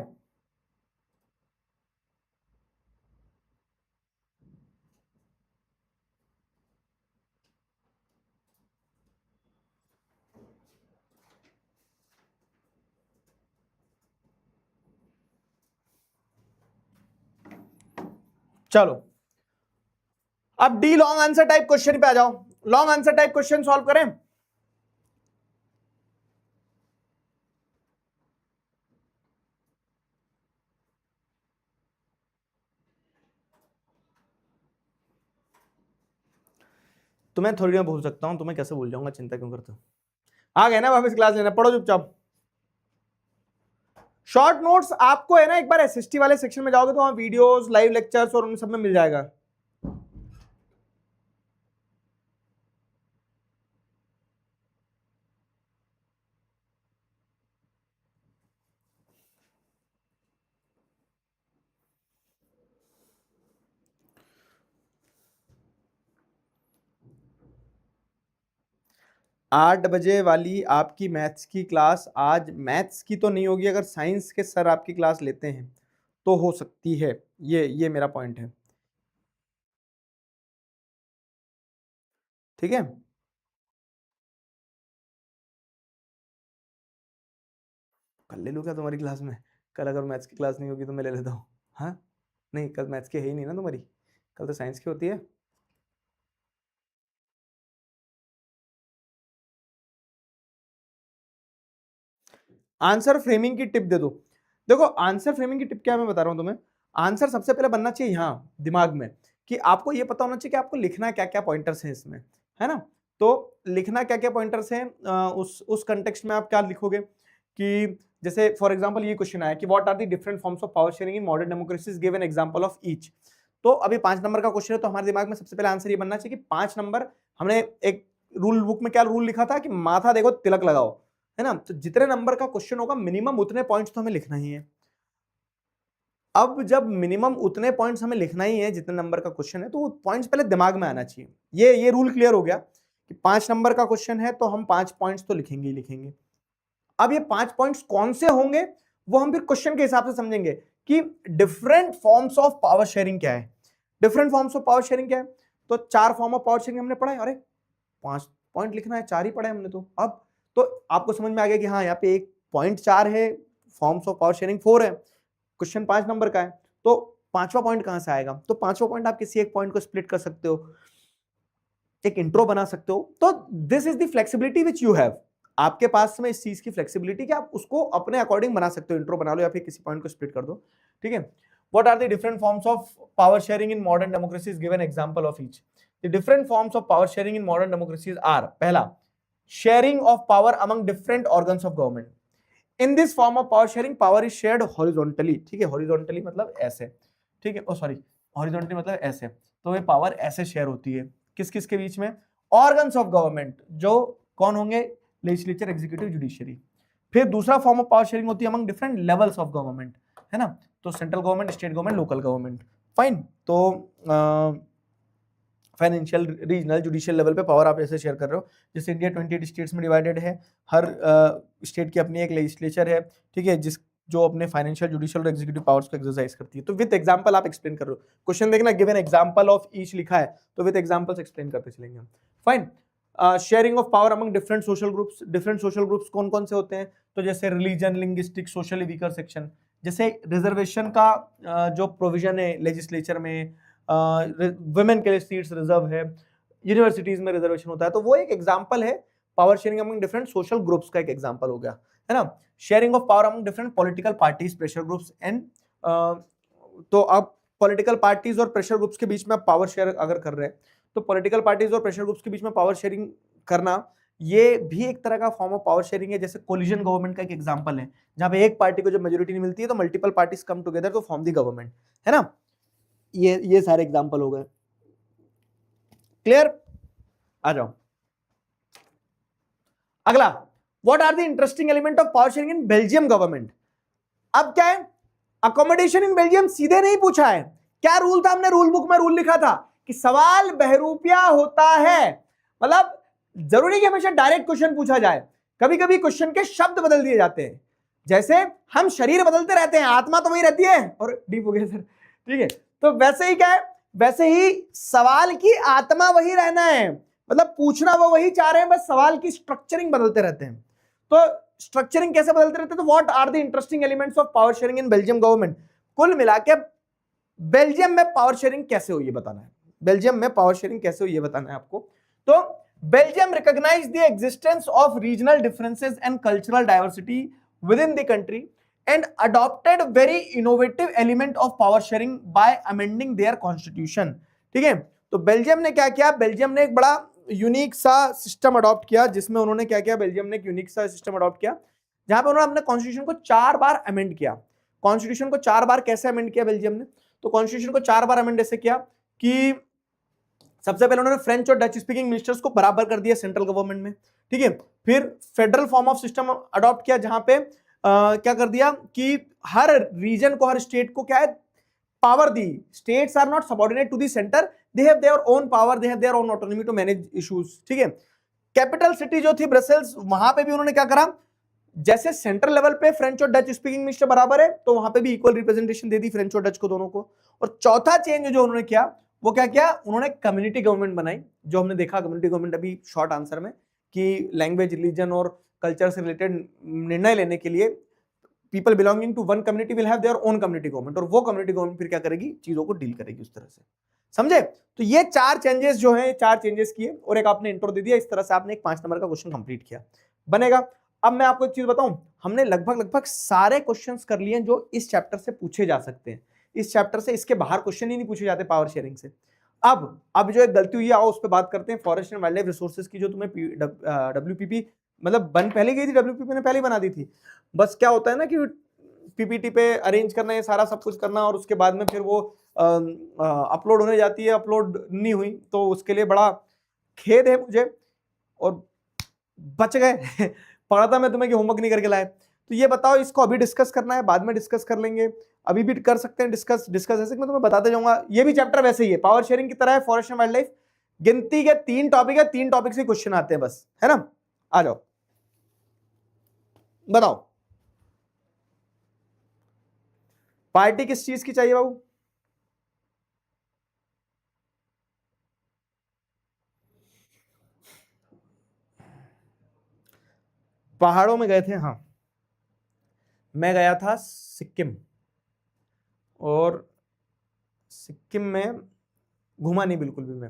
चलो अब D long answer type question पे आ जाओ। Long answer type question solve करें। तुम्हें थोड़ी मैं भूल सकता हूं, तुम्हें कैसे भूल जाऊंगा, चिंता क्यों करते हो। आ गए ना वापस क्लास लेना, पढ़ो चुपचाप। शॉर्ट नोट्स आपको है ना, एक बार एसएसटी वाले सेक्शन में जाओगे तो वहां वीडियोस, लाइव लेक्चर्स और उन सब में मिल जाएगा। आठ बजे वाली आपकी मैथ्स की क्लास आज मैथ्स की तो नहीं होगी, अगर साइंस के सर आपकी क्लास लेते हैं तो हो सकती है। ये मेरा पॉइंट है। ठीक है, कल ले लूँ क्या तुम्हारी क्लास में? कल अगर मैथ्स की क्लास नहीं होगी तो मैं ले लेता हूँ। हाँ, नहीं कल मैथ्स की है ही नहीं ना तुम्हारी, कल तो साइंस की होती है। आंसर फ्रेमिंग की टिप दे दो। देखो आंसर फ्रेमिंग की टिप क्या है मैं बता रहा हूं तुम्हें। आंसर सबसे पहले बनना चाहिए यहाँ दिमाग में, कि आपको ये पता होना चाहिए कि आपको लिखना क्या क्या पॉइंटर्स हैं इसमें, है ना। तो लिखना क्या क्या पॉइंटर्स हैं, उस कंटेक्स्ट में आप क्या लिखोगे कि जैसे फॉर एग्जांपल ये क्वेश्चन आया कि what are the different forms of power sharing in modern democracies, give an example of each. तो अभी 5 नंबर का क्वेश्चन है, तो हमारे दिमाग में सबसे पहले आंसर ये बनना चाहिए कि 5 नंबर, हमने एक रूल बुक में क्या रूल लिखा था कि माथा देखो तिलक लगाओ, है ना। तो जितने नंबर का क्वेश्चन होगा मिनिमम उतने पॉइंट्स तो हमें लिखना ही है। अब जब मिनिमम उतने पॉइंट्स हमें लिखना ही है जितने नंबर का क्वेश्चन है, तो वो पॉइंट्स पहले दिमाग में आना चाहिए। ये रूल क्लियर हो गया कि 5 नंबर का क्वेश्चन है तो हम 5 पॉइंट्स तो लिखेंगे ही लिखेंगे। अब ये 5 पॉइंट्स कौन से होंगे वो हम फिर क्वेश्चन के हिसाब से समझेंगे कि different forms of power sharing क्या है। Different forms of power sharing क्या है, तो 4 फॉर्म ऑफ पावर शेयरिंग हमने पढ़ा है। अरे 5 पॉइंट लिखना है, 4 ही पढ़े हमने तो। अब तो आपको समझ में आ गया कि हाँ यहाँ पे एक पॉइंट 4 है, फॉर्म्स ऑफ पावर शेयरिंग 4 है, क्वेश्चन 5 नंबर का है। तो 5वां पॉइंट कहां से आएगा, तो 5वां पॉइंट आप किसी एक पॉइंट को स्प्लिट कर सकते हो, एक इंट्रो बना सकते हो। तो this is the flexibility which you have, आपके पास में इस चीज की फ्लेक्सिबिलिटी कि आप उसको अपने अकॉर्डिंग बना सकते हो, इंट्रो बना लो या फिर किसी पॉइंट को स्प्लिट कर दो। ठीक है, what are the different forms of power sharing in modern democracies, give an example of each. The different forms of power sharing in modern democracies are, पहला sharing of power among different organs of government. In this form of power sharing power is shared horizontally. ठीक है, horizontally मतलब ऐसे, ठीक है, ओ sorry, horizontally मतलब ऐसे। तो ये पावर ऐसे शेयर होती है किस किस के बीच में, ऑर्गन्स ऑफ गवर्नमेंट, जो कौन होंगे? Legislature, executive, judiciary. फिर दूसरा फॉर्म ऑफ पावर शेयरिंग होती है among different levels of government, है ना, तो central government, state government, local government, fine. तो फाइनेंशियल, रीजनल, जुडिशियल लेवल पे पावर आप ऐसे शेयर कर रहे हो, जैसे इंडिया 28 स्टेट्स में डिवाइडेड है, हर स्टेट की अपनी एक लेजिस्लेचर है, ठीक है, जो अपने फाइनेंशियल, जुडिशियल और एग्जीक्यूटिव पावर्स को एक्सरसाइज करती है। तो विद एग्जांपल आप एक्सप्लेन कर रहे हो, क्वेश्चन देखना, गिवन एग्जांपल ऑफ ईच लिखा है, तो विद एग्जांपल्स एक्सप्लेन करते चलेंगे हम, fine. Sharing of power among different social groups, different social groups कौन कौन से होते हैं? तो जैसे religion, linguistic, socially weaker section, जैसे रिजर्वेशन का जो प्रोविजन है लेजिस्लेचर में, वुमेन के लिए सीट्स रिजर्व है, यूनिवर्सिटीज में रिजर्वेशन होता है, तो वो एक एग्जांपल है power sharing among different social groups का एक एग्जांपल हो गया, है ना। Sharing of power among different political parties, pressure groups and, तो अब पॉलिटिकल पार्टीज और प्रेशर ग्रुप्स के बीच में पावर शेयर अगर कर रहे हैं, तो पॉलिटिकल पार्टीज और प्रेशर ग्रुप्स के बीच में पावर शेयरिंग करना, ये भी एक तरह का फॉर्म ऑफ पावर शेयरिंग है। जैसे कोलिजन गवर्नमेंट का एक एग्जांपल है, जहां पे एक पार्टी को जब मेजोरिटी नहीं मिलती है तो मल्टीपल पार्टीज कम टुगेदर तो फॉर्म दी गवर्नमेंट, है ना। ये सारे एग्जांपल हो गए, क्लियर? आ जाओ अगला, what are the interesting element of power sharing in Belgium government? अब क्या है, अकोमोडेशन इन बेल्जियम सीधे नहीं पूछा है, क्या रूल था? हमने रूल बुक में रूल लिखा था कि सवाल बहरूपिया होता है, मतलब जरूरी कि हमेशा डायरेक्ट क्वेश्चन पूछा जाए, कभी कभी क्वेश्चन के शब्द बदल दिए जाते हैं, जैसे हम शरीर बदलते रहते हैं, आत्मा तो वही रहती है, और डीप हो गया सर, ठीक है, तो वैसे ही क्या है, वैसे ही सवाल की आत्मा वही रहना है, मतलब पूछना वो वही चाह रहे हैं, बस सवाल की स्ट्रक्चरिंग बदलते रहते हैं। तो स्ट्रक्चरिंग कैसे बदलते रहते हैं? तो what are the interesting elements of power sharing in Belgium government? कुल मिला के बेल्जियम में पावर शेयरिंग कैसे हुई है बताना है, बेल्जियम में पावर शेयरिंग कैसे हुई है बताना है आपको। तो Belgium recognize the existence of regional differences and cultural diversity within the country and adopted very innovative element of power sharing by amending their constitution, ठीक है। तो बेल्जियम ने क्या किया, बेल्जियम ने एक बड़ा यूनिक सा सिस्टम अडॉप्ट किया, जिसमें उन्होंने क्या किया, बेल्जियम ने एक यूनिक सा सिस्टम अडॉप्ट किया, जहां पे उन्होंने अपने कॉन्स्टिट्यूशन को 4 बार अमेंड किया। कॉन्स्टिट्यूशन को 4 बार कैसे अमेंड किया बेल्जियम ने? तो कॉन्स्टिट्यूशन को 4 बार अमेंड ऐसे किया कि सबसे पहले उन्होंने फ्रेंच और डच स्पीकिंग मिनिस्टर्स को बराबर कर दिया सेंट्रल गवर्नमेंट में, ठीक है। फिर federal form of system adopt किया, जहां पे क्या कर दिया कि हर रीजन को, हर स्टेट को क्या है, पावर दी। States are not subordinate to the centre, they have their own power, they have their own autonomy to manage issues, ठीक है। कैपिटल सिटी जो थी ब्रसेल्स, वहां पे भी उन्होंने क्या करा, जैसे सेंट्रल लेवल पे फ्रेंच और डच स्पीकिंग मिनिस्टर बराबर है, तो वहां पे भी इक्वल रिप्रेजेंटेशन दे दी फ्रेंच और डच को, दोनों को। और चौथा चेंज जो उन्होंने किया वो क्या किया, उन्होंने कम्युनिटी गवर्नमेंट बनाई, जो हमने देखा कम्युनिटी गवर्नमेंट अभी शॉर्ट आंसर में, कि लैंग्वेज, रिलीजन और कल्चर से रिलेटेड निर्णय लेने के लिए people belonging to one community will have their own community government, और वो कम्युनिटी गवर्नमेंट फिर क्या करेगी, चीजों को डील करेगी उस तरह से, समझे। तो ये 4 चेंजेस जो हैं, 4 चेंजेस किए और एक आपने इंट्रो दे दिया, इस तरह से आपने एक 5 नंबर का क्वेश्चन कंप्लीट किया, बनेगा। अब मैं आपको एक चीज बताऊं, हमने लगभग सारे क्वेश्चंस कर लिए जो इस चैप्टर से पूछे जा सकते हैं। इस चैप्टर से इसके बाहर क्वेश्चन ही नहीं पूछे जाते पावर शेयरिंग से। अब जो एक गलती हुई है, आओ उस पर बात करते हैं। Forest and wild life resources की जो तुम्हें WPP मतलब बन पहले गई थी, WPP ने पहले बना दी थी, बस क्या होता है ना कि PPT पे अरेंज करना, ये सारा सब कुछ करना, और उसके बाद में फिर वो अपलोड होने जाती है, अपलोड नहीं हुई, तो उसके लिए बड़ा खेद है मुझे, और बच गए पढ़ा था मैं तुम्हें कि होमवर्क नहीं करके लाए। तो ये बताओ, इसको अभी डिस्कस करना है, बाद में डिस्कस कर लेंगे, अभी भी कर सकते हैं डिस्कस ऐसे मैं तुम्हें बताते जाऊंगा। ये भी चैप्टर वैसे ही है, पावर शेयरिंग की तरह है, फॉरेस्ट एंड वाइल्ड लाइफ। गिनती के 3 टॉपिक है, 3 टॉपिक से क्वेश्चन आते हैं बस, है ना। आ जाओ बताओ, पार्टी किस चीज की चाहिए बाबू? पहाड़ों में गए थे, हाँ मैं गया था सिक्किम, और सिक्किम में घूमा नहीं बिल्कुल भी।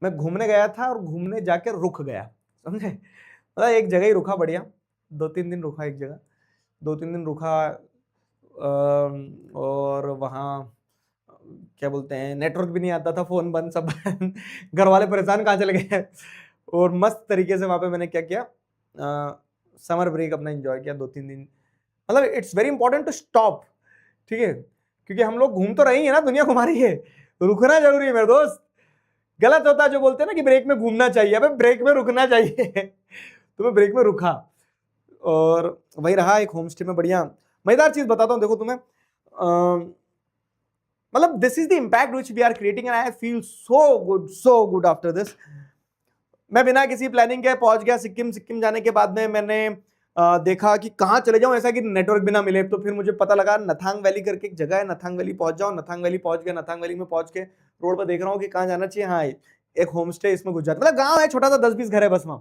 मैं घूमने गया था और घूमने जाके रुक गया, समझे, मतलब एक जगह ही रुका, बढ़िया 2-3 दिन रुका एक जगह, 2-3 दिन रुका, और वहाँ क्या बोलते हैं, नेटवर्क भी नहीं आता था, फोन बंद, सब बंद घर वाले परेशान, कहाँ चले गए। और मस्त तरीके से वहाँ पे मैंने क्या किया, समर ब्रेक अपना एंजॉय किया 2-3 दिन। मतलब it's very important to stop, ठीक है, क्योंकि हम लोग घूम तो रहे हैं ना, दुनिया घुमा रही है, रुकना जरूरी है मेरे दोस्त। गलत होता है जो बोलते हैं ना कि ब्रेक में घूमना चाहिए, अबे ब्रेक में रुकना चाहिए। तो मैं ब्रेक में रुका और वही रहा एक होम स्टे में। बढ़िया मजेदार चीज बताता हूँ देखो तुम्हें, मतलब this is the impact which we are creating and I feel so good after this. मैं बिना किसी प्लानिंग के पहुंच गया सिक्किम। सिक्किम जाने के बाद में मैंने देखा कि कहाँ चले जाऊं ऐसा कि नेटवर्क बिना मिले। तो फिर मुझे पता लगा नथांग वैली करके एक जगह है, नथांग वैली पहुंच जाओ। नथांग वैली पहुंच गया। नथांग वैली में पहुंच के रोड पर देख रहा हूँ कि कहाँ जाना चाहिए। हाँ एक होम स्टे इसमें घुस जाता, मतलब गाँव है छोटा सा, 10-20 घर है बस वहां।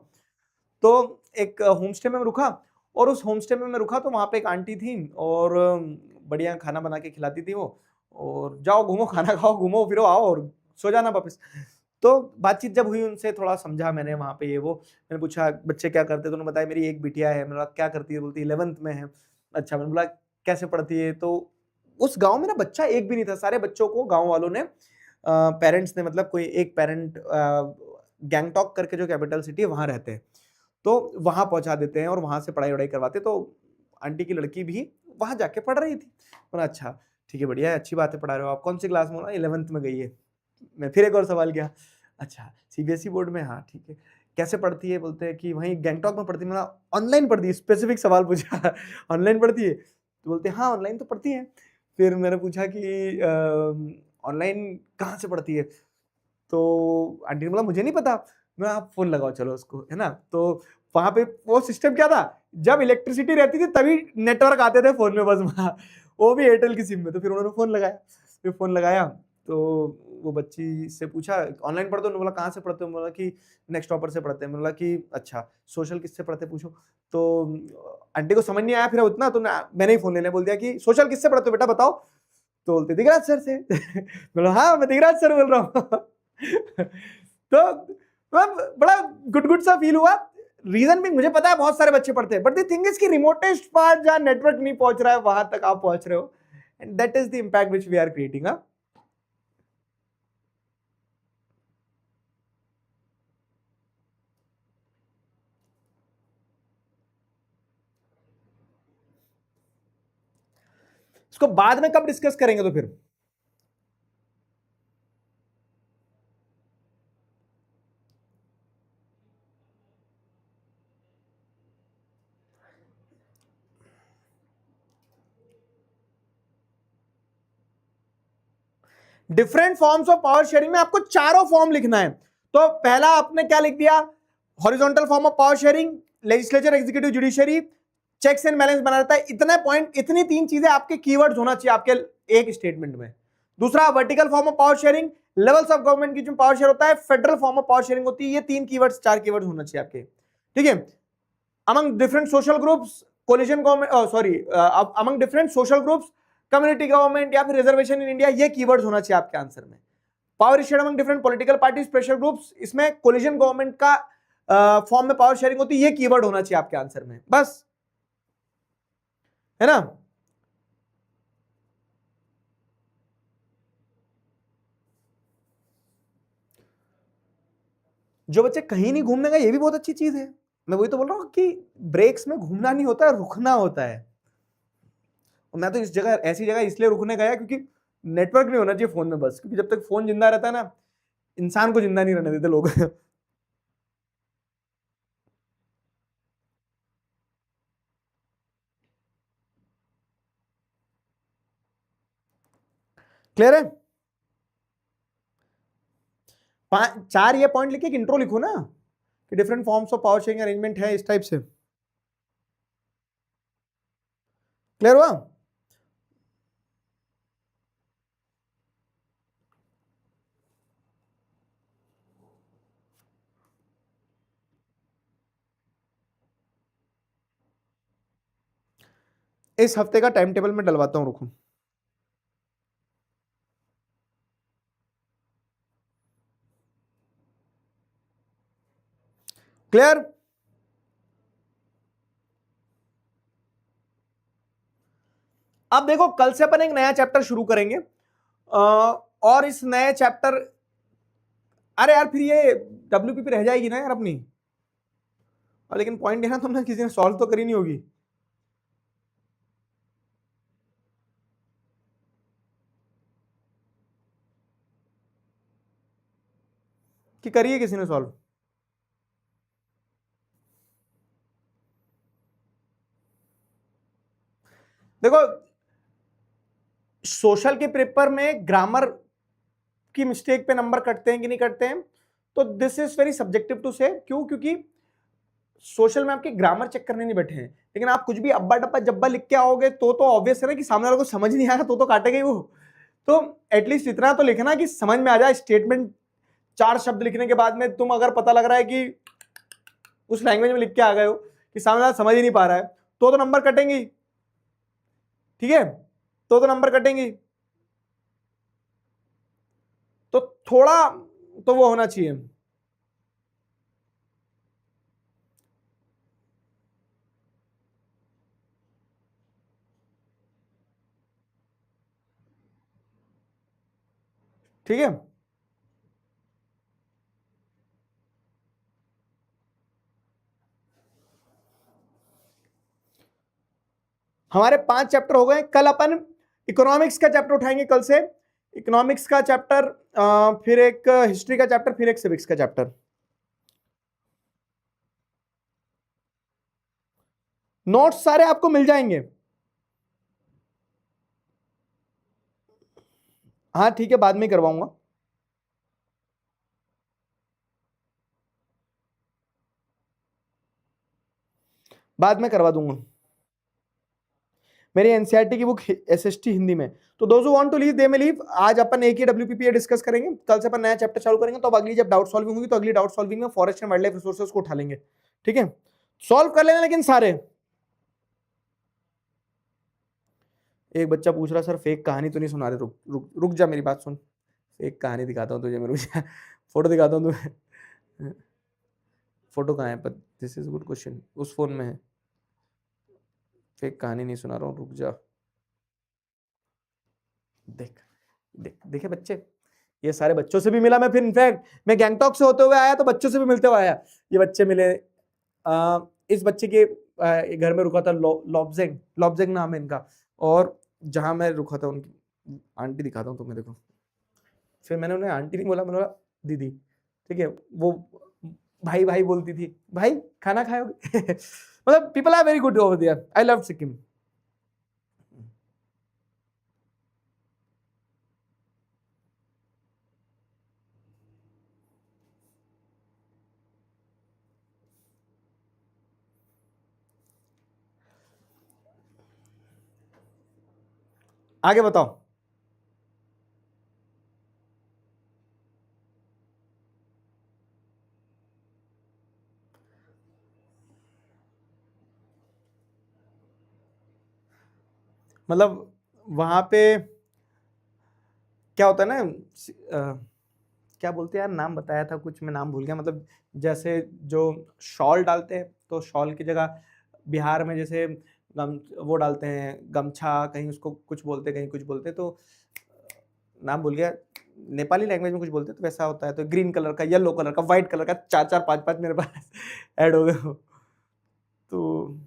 तो एक होम स्टे में मैं रुका और उस होम स्टे में मैं रुका तो वहां पे एक आंटी थी और बढ़िया खाना बना के खिलाती थी वो। और जाओ घूमो, खाना खाओ, घूमो फिरो, आओ और सो जाना वापस। तो बातचीत जब हुई उनसे, थोड़ा समझा मैंने वहां पे ये वो। मैंने पूछा बच्चे क्या करते, तो उन्होंने बताया मेरी एक बिटिया है। मैंने बोला क्या करती है, बोलती 11th में है। अच्छा, मैंने बोला कैसे पढ़ती है। तो उस गांव में ना बच्चा एक भी नहीं था, सारे बच्चों को गांव वालों ने, पेरेंट्स ने, मतलब कोई एक पेरेंट गैंगटॉक करके जो कैपिटल सिटी है वहां रहते हैं, तो वहां पहुंचा देते हैं और वहां से पढ़ाई वढ़ाई करवाते। तो आंटी की लड़की भी वहां जाके पढ़ रही थी। बोला अच्छा ठीक है, बढ़िया है, अच्छी बात है, पढ़ा रहे हो आप। कौन सी क्लास में? बोला 11th में गई है। मैं फिर एक और सवाल किया, अच्छा सीबीएसई बोर्ड में? हाँ ठीक है। कैसे पढ़ती है? बोलते हैं कि वहीं गैंगटॉक में पढ़ती है। मैंने ऑनलाइन पढ़ती है? स्पेसिफिक सवाल पूछा। ऑनलाइन पढ़ती है? तो बोलते हैं हाँ ऑनलाइन तो पढ़ती है। फिर मैंने पूछा कि ऑनलाइन कहाँ से पढ़ती है? तो आंटी ने बोला मुझे नहीं पता। मैं आप फोन लगाओ चलो उसको, है ना। तो वहां पे वो सिस्टम क्या था, जब इलेक्ट्रिसिटी रहती थी तभी नेटवर्क आते थे फोन में बस वहां, वो भी एयरटेल की सिम में। तो फिर उन्होंने फोन लगाया। फिर फोन लगाया तो वो बच्ची से पूछा ऑनलाइन पढ़ते हो? बोला कहाँ से पढ़ते हो? बोला कि नेक्स्ट टॉपर से पढ़ते हैं। बोला कि अच्छा सोशल किससे पढ़ते पूछो। तो आंटी को समझ नहीं आया फिर उतना, तो मैंने ही फोन लेने बोल दिया कि सोशल किससे पढ़ते हो बेटा बताओ। तो बोलते दिगराज सर से। बोला हाँ मैं दिगराज सर बोल रहा हूँ। तो मतलब बड़ा गुड गुड सा फील हुआ। रीजन भी मुझे पता है बहुत सारे बच्चे पढ़ते हैं, बट द थिंग इज कि रिमोटेस्ट पार्ट जहां नेटवर्क नहीं पहुंच रहा है वहां तक आप पहुंच रहे हो, and that is the impact which we are creating. इसको बाद में कब डिस्कस करेंगे तो फिर? Different forms of power sharing में आपको चारों फॉर्म लिखना है। तो पहला आपने क्या लिख दिया, horizontal form of power sharing, legislature, executive, judiciary, checks and balance बना रहता है। इतने पॉइंट, इतनी तीन चीजें आपके कीवर्ड्स होना चाहिए आपके एक स्टेटमेंट में। दूसरा vertical form of power sharing, levels of government की जो पावर शेयर होता है, federal form of power sharing होती है। ये तीन कीवर्ड्स, चार कीवर्ड्स होना चाहिए आपके, ठीक है। Among different social groups, collision government, sorry, among different social groups, community government या फिर रिजर्वेशन इन इंडिया, ये कीवर्ड्स होना चाहिए आपके आंसर में। Power share among different political parties, pressure groups, इसमें कोलिजन गवर्नमेंट का फॉर्म में पावर शेयरिंग होती है, ये कीवर्ड होना चाहिए आपके आंसर में, बस, है ना। जो बच्चे कहीं नहीं घूमने गए, ये भी बहुत अच्छी चीज है। मैं वही तो बोल रहा हूँ कि ब्रेक्स में घूमना नहीं होता है, रुकना होता है। और मैं तो इस जगह, ऐसी जगह इसलिए रुकने गया क्योंकि नेटवर्क नहीं होना चाहिए फोन में बस, क्योंकि जब तक फोन जिंदा रहता है ना, इंसान को जिंदा नहीं रहने देते लोग। क्लियर है? चार ये पॉइंट लिखे, इंट्रो लिखो ना कि different forms of power sharing arrangement है इस टाइप से। क्लियर हुआ? इस हफ्ते का टाइम टेबल में डलवाता हूं, रुको। क्लियर? अब देखो कल से अपन एक नया चैप्टर शुरू करेंगे, और इस नए चैप्टर, अरे यार फिर ये डब्ल्यूपीपी रह जाएगी ना यार अपनी। लेकिन पॉइंट है ना, तुमने किसी ने सॉल्व तो करी नहीं होगी। कि करिए किसी ने सॉल्व? देखो, सोशल के पेपर में ग्रामर की मिस्टेक पे नंबर कटते हैं कि नहीं कटते हैं, तो this is very subjective to say. क्यों? क्योंकि सोशल में आपके ग्रामर चेक करने नहीं बैठे हैं, लेकिन आप कुछ भी अब्बा डब्बा जब्बा लिख के आओगे तो ऑब्वियस है ना कि सामने वाले को समझ नहीं आएगा, तो काटेगा ही वो। तो एटलीस्ट इतना तो लिखना कि समझ में आ जाए। स्टेटमेंट 4 शब्द लिखने के बाद में तुम अगर पता लग रहा है कि उस लैंग्वेज में लिख के आ गए हो कि सामने वाला समझ ही नहीं पा रहा है, तो नंबर कटेंगे। ठीक है, तो नंबर कटेंगे। तो थोड़ा तो वो होना चाहिए। ठीक है, हमारे 5 चैप्टर हो गए। कल अपन इकोनॉमिक्स का चैप्टर उठाएंगे। कल से इकोनॉमिक्स का चैप्टर, फिर एक हिस्ट्री का चैप्टर, फिर एक सिविक्स का चैप्टर। नोट्स सारे आपको मिल जाएंगे। हाँ ठीक है, बाद में करवाऊंगा। बाद में करवा दूंगा। मेरी एनसीईआरटी की बुक एसएसटी हिंदी में। तो those who want to leave they may leave. आज अपन एक ही डब्ल्यूपीपीए डिस्कस करेंगे, कल से अपन नया चैप्टर चालू करेंगे। तो अब अगली जब डाउट सॉल्विंग होगी तो अगली डाउट सॉल्विंग में forest and wild life resources को उठा लेंगे। ठीक है, सॉल्व कर लेना लेकिन सारे। एक बच्चा पूछ रहा सर फेक कहानी तो नहीं सुना रहे? रुक रुक रुक जा, मेरी बात सुन। एक कहानी दिखाता हूँ तुझे मैं, रुक जा। फोटो दिखाता हूँ तुम्हें। फोटो कहाँ है? पर दिस इज गुड क्वेश्चन, उस फोन में है। फेक कहानी नहीं सुना रहा हूँ, रुक जा। देख देख देखे बच्चे, ये सारे बच्चों से भी मिला मैं। फिर इनफैक्ट मैं गैंगटॉक से होते हुए आया तो बच्चों से भी मिलते हुए आया। ये बच्चे मिले। इस बच्चे के घर में रुका था, लॉब्जेंग लॉब्जेंग नाम है इनका। और जहां मैं रुका था उनकी आंटी दिखाता हूँ तुम्हें, देखो। फिर मैंने उन्हें आंटी नहीं बोला, मैंने बोला दीदी। ठीक है, वो भाई भाई बोलती थी, भाई खाना खाओगे? मतलब people are very good over there. I love Sikkim. आगे बताओ। मतलब वहां पे क्या होता है ना, क्या बोलते हैं यार, नाम बताया था कुछ, मैं नाम भूल गया। मतलब जैसे जो शॉल डालते हैं, तो शॉल की जगह बिहार में जैसे वो डालते हैं गमछा, कहीं उसको कुछ बोलते, कहीं कुछ बोलते। तो नाम भूल गया, नेपाली लैंग्वेज में कुछ बोलते। तो वैसा होता है। तो ग्रीन कलर का, येलो कलर का, व्हाइट कलर का, 4 4 5 5 मेरे पास ऐड हो गए। तो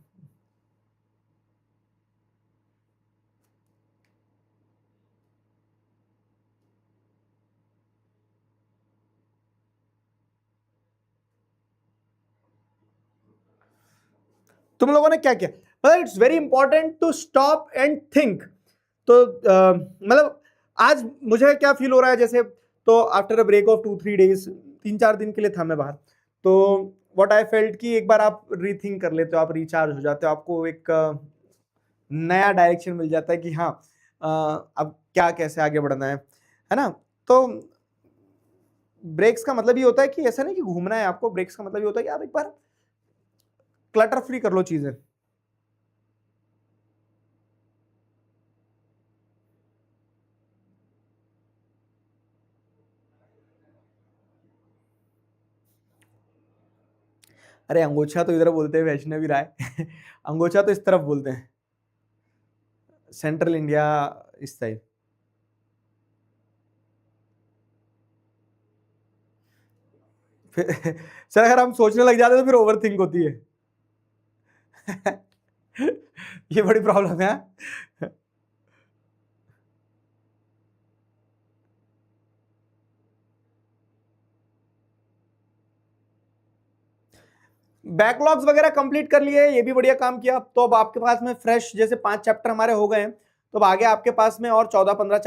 तुम लोगों ने क्या किया? मतलब it's very important to stop and think. तो मतलब आज मुझे क्या फील हो रहा है, जैसे तो after a break of 2-3 days, 3-4 दिन के लिए था मैं बाहर। तो व्हाट आई फेल्ट कि एक बार आप रीथिंक कर लेते हो, आप रिचार्ज हो जाते हो, आपको एक नया डायरेक्शन मिल जाता है कि हाँ अब क्या कैसे आगे बढ़ना है ना। तो ब्रेक्स का मतलब ये होता है कि ऐसा नहीं कि घूमना है आपको, ब्रेक्स का मतलब ये होता है कि आप एक बार क्लटर फ्री कर लो चीजें। अरे अंगोछा तो इधर बोलते हैं वैष्णवी राय। अंगोछा तो इस तरफ बोलते हैं, सेंट्रल इंडिया इस साइड। फिर सर अगर हम सोचने लग जाते तो फिर ओवर थिंक होती है। ये बड़ी प्रॉब्लम है। बैकलॉग्स वगैरह कंप्लीट कर लिए, ये भी बढ़िया काम किया। तो अब आपके पास में फ्रेश जैसे 5 चैप्टर हमारे हो गए हैं, तो अब आगे आपके पास में और 14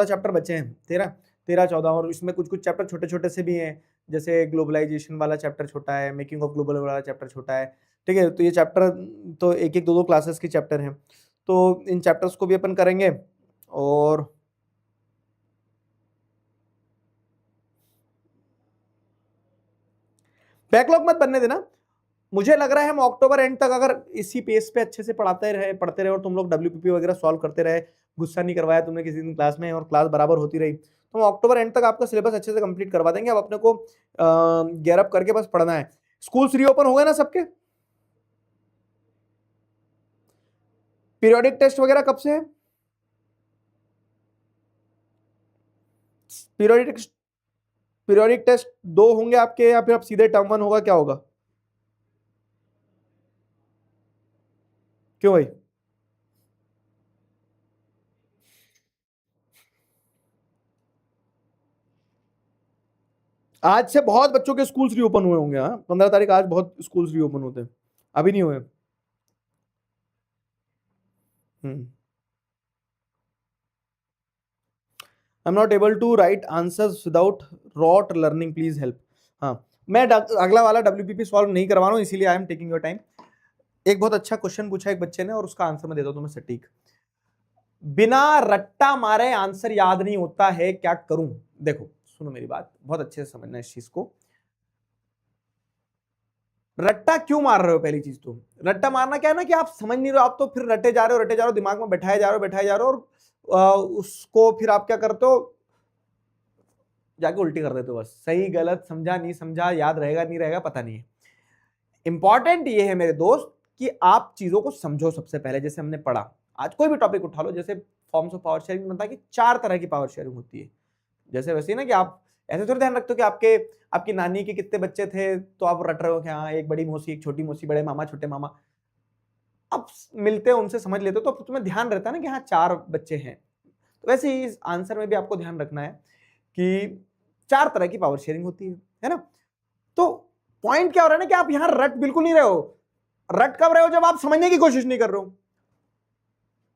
चैप्टर बचे हैं, 13 14, और इसमें कुछ कुछ चैप्टर छोटे छोटे से भी हैं, जैसे ग्लोबलाइजेशन वाला चैप्टर छोटा है, मेकिंग ऑफ ग्लोबल वाला चैप्टर छोटा है, ठीक है। तो ये चैप्टर तो एक एक दो दो क्लासेस के चैप्टर हैं, तो इन चैप्टर्स को भी अपन करेंगे। और बैकलॉग मत बनने देना। मुझे लग रहा है हम अक्टूबर एंड तक अगर इसी पेस पे अच्छे से पढ़ते रहे और तुम लोग WPP वगैरह सॉल्व करते रहे, गुस्सा नहीं करवाया तुमने किसी दिन क्लास में और क्लास बराबर होती रही, तो हम अक्टूबर एंड तक आपका सिलेबस अच्छे से कंप्लीट करवा देंगे। अब अपने को गेयर अप करके बस पढ़ना है। स्कूल्स रीओपन हो गए ना सबके? पीरियोडिक टेस्ट वगैरह कब से है? पीरियोडिक टेस्ट 2 होंगे आपके, या फिर अब सीधे टर्म 1 होगा, क्या होगा? क्यों भाई? आज से बहुत बच्चों के स्कूल्स रीओपन हुए होंगे। हाँ, 15 तारीख आज बहुत स्कूल्स रीओपन होते हैं, अभी नहीं हुए। I am not able to write answers without rote learning, please help. हाँ, मैं अगला वाला WPP सॉल्व नहीं करवा रहा हूँ, इसीलिए I am taking your time. एक बहुत अच्छा क्वेश्चन पूछा एक बच्चे ने, और उसका आंसर मैं देता हूँ तुम्हें सटीक। बिना रट्टा मारे आंसर याद नहीं होता है, क्या करूं? देखो सुनो मेरी बात, बहुत अच्छे से समझना इस चीज को। रट्टा क्यों मार रहे हो? पहली चीज तो रट्टा मारना क्या है ना, कि आप समझ नहीं रहे हो, आप तो फिर रटे जा रहे हो, दिमाग में बैठाए जा रहे हो, और उसको फिर आप क्या करते हो, जाके उल्टी कर देते हो। बस सही गलत, समझा नहीं समझा, याद रहेगा नहीं रहेगा पता नहीं है। इंपॉर्टेंट ये है मेरे दोस्त कि आप चीजों को समझो सबसे पहले। जैसे हमने पढ़ा, आज कोई भी टॉपिक उठा लो, जैसे फॉर्म्स ऑफ पावर शेयरिंग में बताया कि 4 तरह की पावर शेयरिंग होती है। जैसे वैसे ही ना, कि आप ऐसे थोड़ा ध्यान रखते हो कि आपकी नानी के कितने बच्चे थे, तो आप रट रहे हो कि हाँ एक बड़ी मौसी, एक छोटी मौसी, बड़े मामा, छोटे मामा। अब मिलते हो उनसे समझ लेते हो, तो तुम्हें ध्यान रहता है ना कि हाँ 4 बच्चे हैं। तो वैसे ही इस आंसर में भी आपको ध्यान रखना है कि 4 तरह की पावर शेयरिंग होती है ना। तो पॉइंट क्या हो रहा है ना, कि आप यहां रट बिल्कुल नहीं रहे हो। रट कब रहे हो? जब आप समझने की कोशिश नहीं कर रहे हो।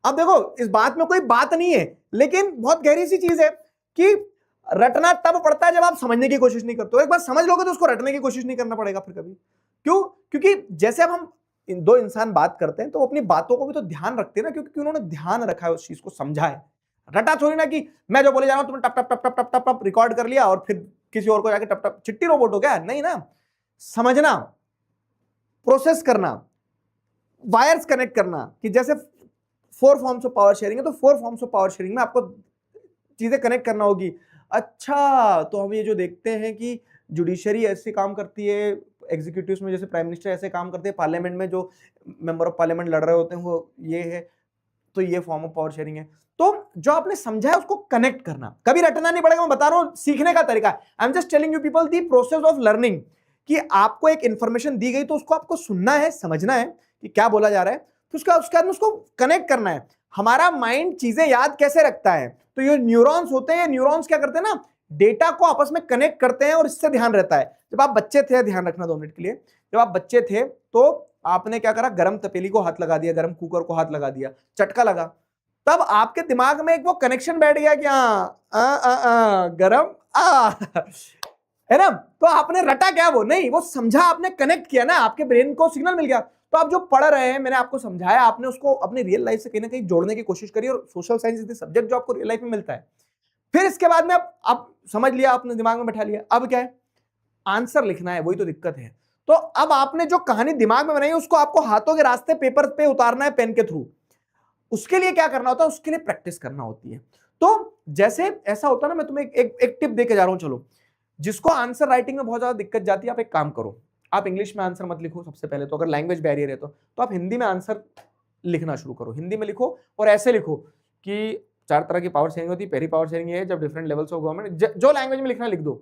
अब देखो, इस बात में कोई बात नहीं है, लेकिन बहुत गहरी सी चीज है कि रटना तब पड़ता है जब आप समझने की कोशिश नहीं करते हो। एक बार समझ लोगे तो उसको रटने की कोशिश नहीं करना पड़ेगा फिर कभी। क्यों? क्योंकि जैसे अब हम दो इंसान बात करते हैं, तो वो अपनी बातों को भी तो ध्यान रखते हैं ना, क्योंकि उन्होंने ध्यान रखा है, उस चीज को समझा है। रटा थोड़ी ना कि मैं जो बोले जा रहा हूं तुमने टप टप टप टप टप टप टप रिकॉर्ड कर लिया और फिर किसी और को जाके टप टप, चिट्टी रोबोट हो क्या? नहीं ना। समझना, प्रोसेस करना, वायर्स कनेक्ट करना, कि जैसे 4 फॉर्म्स ऑफ पावर शेयरिंग है, तो 4 फॉर्म्स ऑफ पावर शेयरिंग में आपको चीजें कनेक्ट करना होगी। अच्छा, तो हम ये जो देखते हैं कि जुडिशरी ऐसे काम करती है, एग्जीक्यूटिव्स में जैसे प्राइम मिनिस्टर ऐसे काम करते हैं, पार्लियामेंट में जो मेंबर ऑफ पार्लियामेंट लड़ रहे होते हैं वो ये है, तो ये फॉर्म ऑफ पावर शेयरिंग है। तो जो आपने समझा है उसको कनेक्ट करना, कभी रटना नहीं पड़ेगा। मैं बता रहा हूं सीखने का तरीका। I am just telling you people the process of learning, कि आपको एक इंफॉर्मेशन दी गई तो उसको आपको सुनना है, समझना है कि क्या बोला जा रहा है, तो उसके बाद उसको कनेक्ट करना है। हमारा माइंड चीजें याद कैसे रखता है? तो ये न्यूरॉन्स होते हैं, न्यूरॉन्स क्या करते हैं ना, डेटा को आपस में कनेक्ट करते हैं और इससे ध्यान रहता है। जब आप बच्चे थे, ध्यान रखना 2 मिनट के लिए, जब आप बच्चे थे तो आपने क्या करा, गर्म तपेली को हाथ लगा दिया, गर्म कुकर को हाथ लगा दिया, चटका लगा, तब आपके दिमाग में एक वो कनेक्शन बैठ गया कि गरम है ना। तो आपने रटा क्या? वो नहीं, वो समझा, आपने कनेक्ट किया ना, आपके ब्रेन को सिग्नल मिल गया। तो आप जो पढ़ रहे हैं, मैंने आपको समझाया, आपने उसको अपनी रियल लाइफ से कहीं ना कहीं जोड़ने की कोशिश करी, और social science is the subject जो आपको रियल लाइफ में मिलता है। फिर इसके बाद में आप समझ लिया, आपने दिमाग में बैठा लिया, अब क्या है, आंसर लिखना है। वही तो दिक्कत है। तो अब आपने जो कहानी दिमाग में बनाई उसको आपको हाथों के रास्ते पेपर पे उतारना है, पेन के थ्रू। उसके लिए क्या करना होता है? उसके लिए प्रैक्टिस करना होती है। तो जैसे ऐसा होता है ना, मैं तुम्हें एक टिप देके जा रहा हूं। चलो, जिसको आंसर राइटिंग में बहुत ज्यादा दिक्कत जाती है, आप एक काम करो, आप इंग्लिश में आंसर मत लिखो सबसे पहले तो, अगर लैंग्वेज बैरियर है तो आप हिंदी में आंसर लिखना शुरू करो। हिंदी में लिखो और ऐसे लिखो कि 4 तरह की पावर शेयरिंग होती है। पहली पावर शेयरिंग है जब डिफरेंट लेवल्स ऑफ गवर्नमेंट, जो लैंग्वेज में लिखना लिख दो,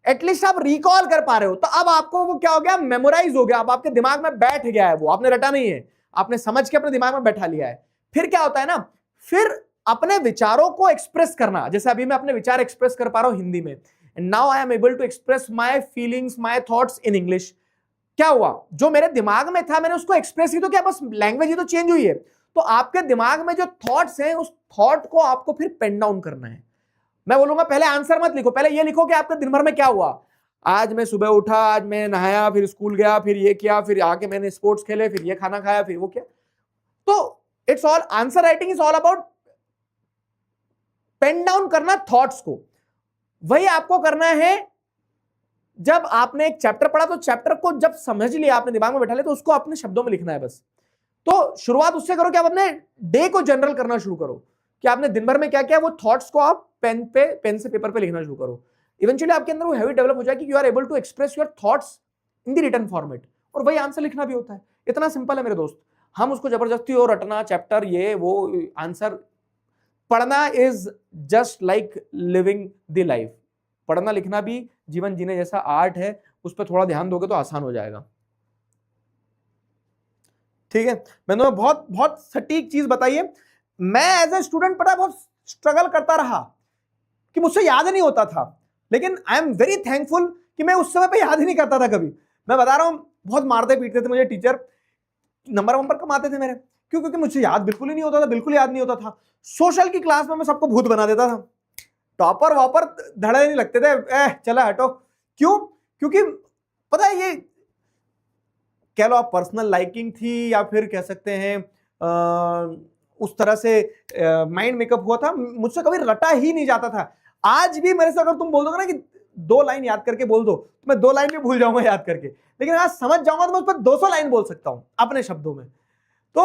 एटलीस्ट आप रिकॉल कर पा रहे हो। तो अब आपको वो क्या हो गया, मेमोराइज हो गया, अब आपके दिमाग में बैठ गया है, वो आपने रटा नहीं है, आपने समझ के अपने दिमाग में बैठा लिया है। फिर क्या होता है ना, फिर अपने विचारों को एक्सप्रेस करना। जैसे अभी मैं अपने विचार एक्सप्रेस कर पा रहा हूं हिंदी में, and now I am able to express my feelings, my thoughts in English. क्या हुआ, जो मेरे दिमाग में था मैंने उसको एक्सप्रेस ही तो किया, बस लैंग्वेज ही तो चेंज हुई है। तो आपके दिमाग में जो थॉट्स हैं उस थॉट को आपको फिर पेन डाउन करना है। मैं बोलूंगा पहले आंसर मत लिखो, पहले ये लिखो कि आपके दिन भर में क्या हुआ। आज मैं सुबह उठा, आज मैं नहाया, फिर स्कूल गया, फिर ये किया, फिर आके मैंने स्पोर्ट्स खेले, फिर ये खाना खाया, फिर वो किया। तो it's all, answer writing is all about pen down करना थॉट्स को। वही आपको करना है जब आपने एक चैप्टर पढ़ा, तो चैप्टर को जब समझ लिया आपने, दिमाग में बैठा लिया, तो उसको अपने शब्दों में लिखना है बस। तो शुरुआत उससे करो कि आप अपने डे को जनरल करना शुरू करो कि आपने दिन भर में क्या किया, वो थॉट्स को आप पेन से पेपर पे लिखना शुरू करो। इवेंचुअली आपके अंदर वो हैबिट डेवलप हो जाएगी, you are able to express your thoughts in the written format, और वही आंसर लिखना भी होता है। इतना सिंपल है मेरे दोस्त। हम उसको जबरदस्ती और रटना चैप्टर ये वो आंसर, पढ़ना is just like living the life. पढ़ना लिखना भी जीवन जीने जैसा आर्ट है, उस पर थोड़ा ध्यान दोगे तो आसान हो जाएगा। ठीक है, मैंने तुम्हें बहुत बहुत सटीक चीज बताई है। मैं एज ए स्टूडेंट पता बहुत स्ट्रगल करता रहा कि मुझसे याद नहीं होता था, लेकिन आई एम वेरी थैंकफुल कि मैं उस समय पे याद ही नहीं करता था कभी। मैं बता रहा हूं, बहुत मारते पीटते थे मुझे टीचर, नंबर कमाते थे मेरे, क्यों? क्योंकि मुझे याद बिल्कुल ही नहीं होता था, बिल्कुल याद नहीं होता था। सोशल की क्लास में मैं सबको भूत बना देता था, टॉपर वॉपर धड़े नहीं लगते थे, चला हटो। क्यों? क्योंकि पता है, ये कह लो आप पर्सनल लाइकिंग थी, या फिर कह सकते हैं उस तरह से माइंड मेकअप हुआ था, मुझसे कभी रटा ही नहीं जाता था। आज भी मेरे से अगर तुम बोल दोगे ना कि 2 लाइन याद करके बोल दो, तो मैं 2 लाइन भी भूल जाऊंगा याद करके, लेकिन आज समझ जाऊंगा तो मैं उस पर 200 लाइन बोल सकता हूं अपने शब्दों में। तो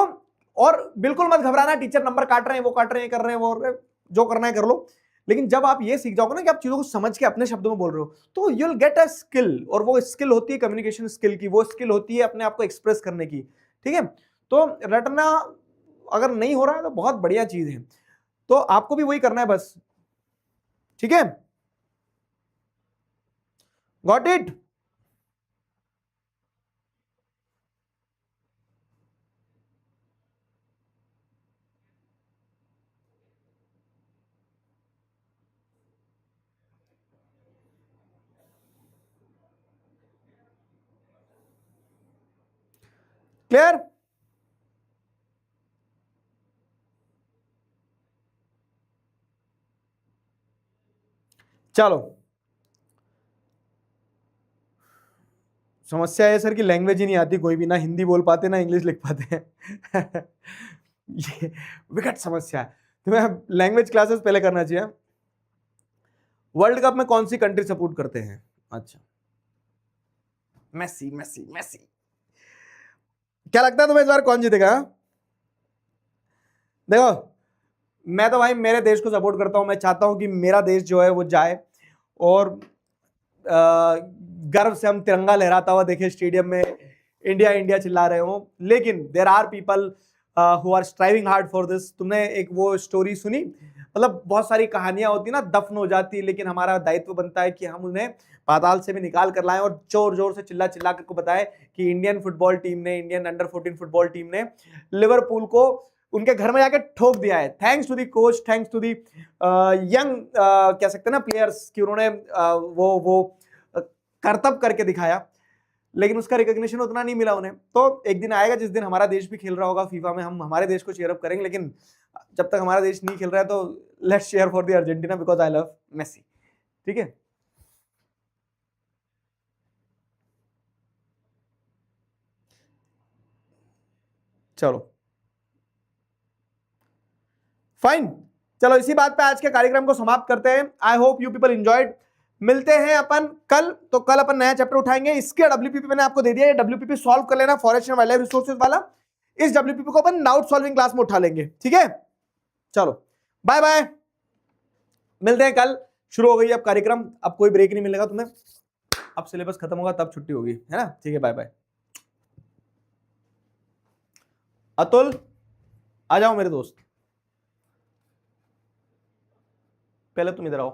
और बिल्कुल मत घबराना, टीचर नंबर काट रहे हैं, वो काट रहे हैं, कर रहे हैं, वो जो करना है कर लो, लेकिन जब आप ये सीख जाओगे ना कि आप चीजों को समझ के अपने शब्दों में बोल रहे हो, तो you will get a skill, और वो स्किल होती है कम्युनिकेशन स्किल की, वो स्किल होती है अपने आप को एक्सप्रेस करने की। ठीक है, तो रटना अगर नहीं हो रहा है तो बहुत बढ़िया चीज है, तो आपको भी वही करना है बस। ठीक है, गॉट इट? क्लियर? चलो, समस्या है सर कि लैंग्वेज ही नहीं आती कोई भी, ना हिंदी बोल पाते ना इंग्लिश लिख पाते हैं ये विकट समस्या है। तुम्हें लैंग्वेज क्लासेस पहले करना चाहिए। वर्ल्ड कप में कौन सी कंट्री सपोर्ट करते हैं? अच्छा, मेसी मेसी मेसी। क्या लगता है तुम्हें इस बार कौन जीतेगा? देखो, मैं तो भाई मेरे देश को सपोर्ट करता हूं, मैं चाहता हूं कि मेरा देश जो है वो जाए, और गर्व से हम तिरंगा लहराता हुआ देखे स्टेडियम में, इंडिया इंडिया चिल्ला रहे हो। लेकिन there are people who are striving hard for this. तुमने एक वो स्टोरी सुनी, मतलब बहुत सारी कहानियां होती ना, दफन हो जाती, लेकिन हमारा दायित्व बनता है कि हम उन्हें पाताल से भी निकाल कर लाएं, और जोर जोर से चिल्ला चिल्ला कर बताएं कि इंडियन फुटबॉल टीम ने, इंडियन अंडर 14 फुटबॉल टीम ने लिवरपूल को उनके घर में जाके ठोक दिया है। Thanks to the coach, thanks to the young कह सकते हैं ना प्लेयर्स, कि उन्होंने वो करतब करके दिखाया, लेकिन उसका रिकॉग्निशन उतना नहीं मिला उन्हें। तो एक दिन आएगा जिस दिन हमारा देश भी खेल रहा होगा फीफा में, हम हमारे देश को चीयर अप करेंगे, लेकिन जब तक हमारा देश नहीं खेल रहा है तो let's cheer for the Argentina, because I love Messi. ठीक है, चलो फाइन, चलो इसी बात पे आज के कार्यक्रम को समाप्त करते हैं। I hope you people enjoyed. मिलते हैं अपन कल, तो कल अपन नया चैप्टर उठाएंगे। इसके डब्ल्यूपीपी मैंने आपको दे दिया, ये डब्ल्यूपीपी सॉल्व कर लेना, forest and wild life resources वाला। इस डब्ल्यूपीपी को अपन डाउट सॉल्विंग क्लास में उठा लेंगे। ठीक है, चलो बाय बाय, मिलते हैं कल। शुरू हो गई अब कार्यक्रम, अब कोई ब्रेक नहीं मिलेगा तुम्हें, अब सिलेबस खत्म होगा तब छुट्टी होगी, है ना? ठीक है, बाय बाय। अतुल आ जाओ मेरे दोस्त, पहले तुम इधर आओ।